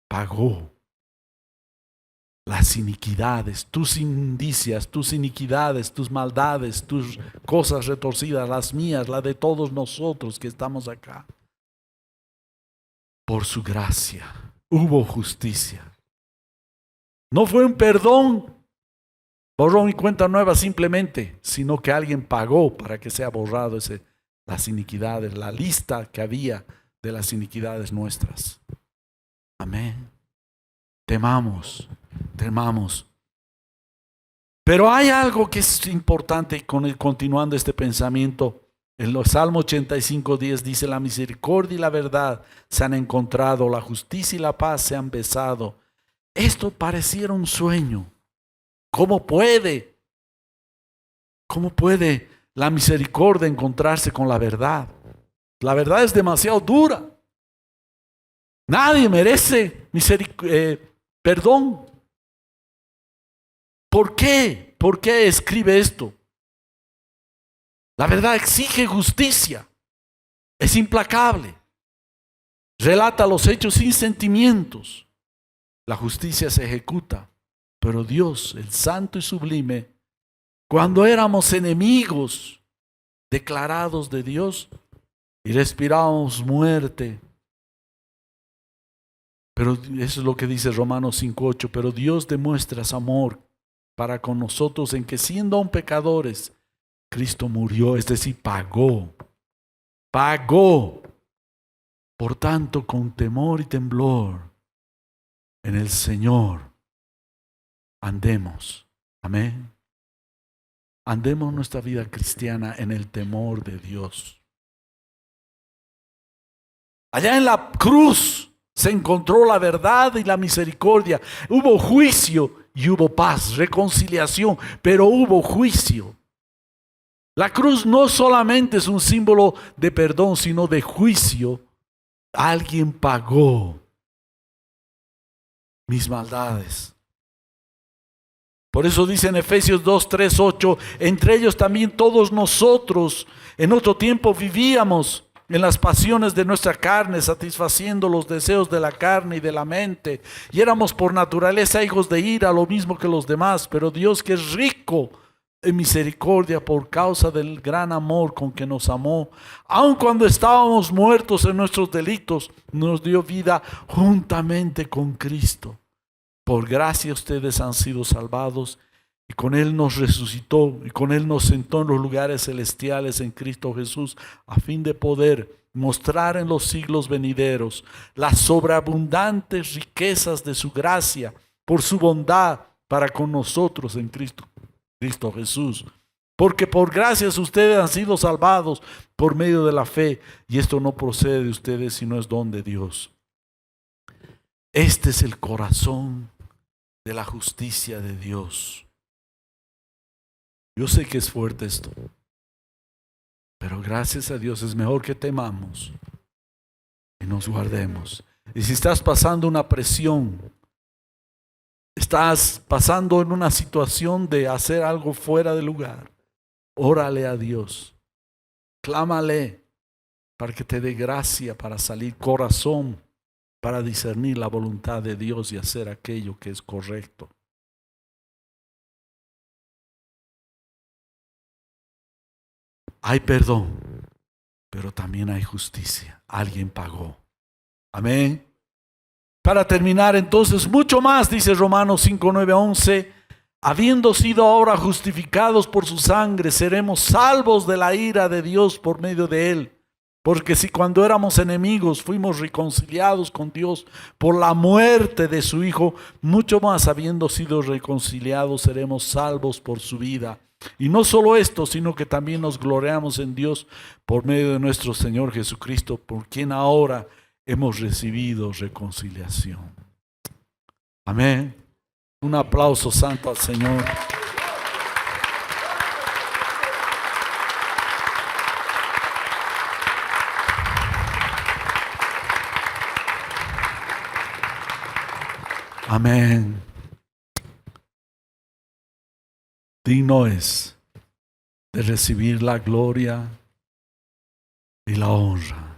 pagó las iniquidades, tus inmundicias, tus iniquidades, tus maldades, tus cosas retorcidas, las mías, la de todos nosotros que estamos acá. Por su gracia hubo justicia. No fue un perdón, borrón y cuenta nueva simplemente, sino que alguien pagó para que sea borrado las iniquidades, la lista que había de las iniquidades nuestras. Amén. Temamos. Pero hay algo que es importante, continuando este pensamiento. En los Salmo 85:10 dice, la misericordia y la verdad se han encontrado, la justicia y la paz se han besado. Esto pareciera un sueño. ¿Cómo puede la misericordia encontrarse con la verdad? La verdad es demasiado dura. Nadie merece perdón. ¿Por qué? ¿Por qué escribe esto? La verdad exige justicia. Es implacable. Relata los hechos sin sentimientos. La justicia se ejecuta. Pero Dios, el santo y sublime, cuando éramos enemigos declarados de Dios y respirábamos muerte. Pero eso es lo que dice Romanos 5:8. Pero Dios demuestra su amor para con nosotros en que, siendo aún pecadores, Cristo murió, es decir, pagó pagó. Por tanto, con temor y temblor en el Señor andemos. Amén. Andemos nuestra vida cristiana en el temor de Dios. Allá en la cruz se encontró la verdad y la misericordia. Hubo juicio y hubo paz, reconciliación, pero hubo juicio. La cruz no solamente es un símbolo de perdón, sino de juicio. Alguien pagó mis maldades. Por eso dice en Efesios 2, 3, 8, entre ellos también todos nosotros en otro tiempo vivíamos en las pasiones de nuestra carne, satisfaciendo los deseos de la carne y de la mente. Y éramos por naturaleza hijos de ira, lo mismo que los demás. Pero Dios, que es rico en misericordia por causa del gran amor con que nos amó, aun cuando estábamos muertos en nuestros delitos, nos dio vida juntamente con Cristo. Por gracia ustedes han sido salvados, y con Él nos resucitó, y con Él nos sentó en los lugares celestiales en Cristo Jesús, a fin de poder mostrar en los siglos venideros las sobreabundantes riquezas de su gracia, por su bondad para con nosotros en Cristo Jesús. Porque por gracias ustedes han sido salvados por medio de la fe, y esto no procede de ustedes, sino es don de Dios. Este es el corazón de la justicia de Dios. Yo sé que es fuerte esto, pero gracias a Dios es mejor que temamos y nos guardemos. Y si estás pasando una presión, estás pasando en una situación de hacer algo fuera de lugar, órale a Dios, clámale para que te dé gracia para salir, corazón para discernir la voluntad de Dios y hacer aquello que es correcto. Hay perdón, pero también hay justicia. Alguien pagó. Amén. Para terminar entonces, mucho más, dice Romanos 5, 9, 11, habiendo sido ahora justificados por su sangre, seremos salvos de la ira de Dios por medio de él. Porque si cuando éramos enemigos fuimos reconciliados con Dios por la muerte de su Hijo, mucho más habiendo sido reconciliados seremos salvos por su vida. Y no solo esto, sino que también nos gloriamos en Dios por medio de nuestro Señor Jesucristo, por quien ahora hemos recibido reconciliación. Amén. Un aplauso santo al Señor. Amén. Digno es de recibir la gloria y la honra.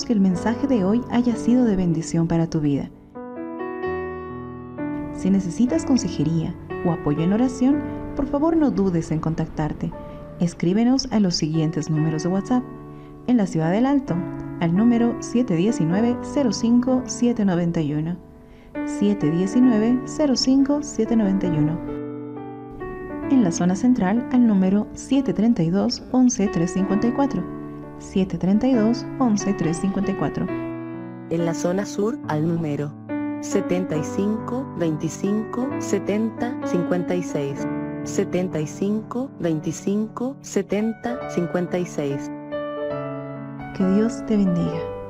Esperamos que el mensaje de hoy haya sido de bendición para tu vida. Si necesitas consejería o apoyo en oración, por favor no dudes en contactarte. Escríbenos a los siguientes números de WhatsApp. En la Ciudad del Alto, al número 719-05-791. 719-05-791. En la zona central, al número 732-11-354. 732-11-354. En la zona sur, al número 75 25 70 56. 75 25 70 56. Que Dios te bendiga.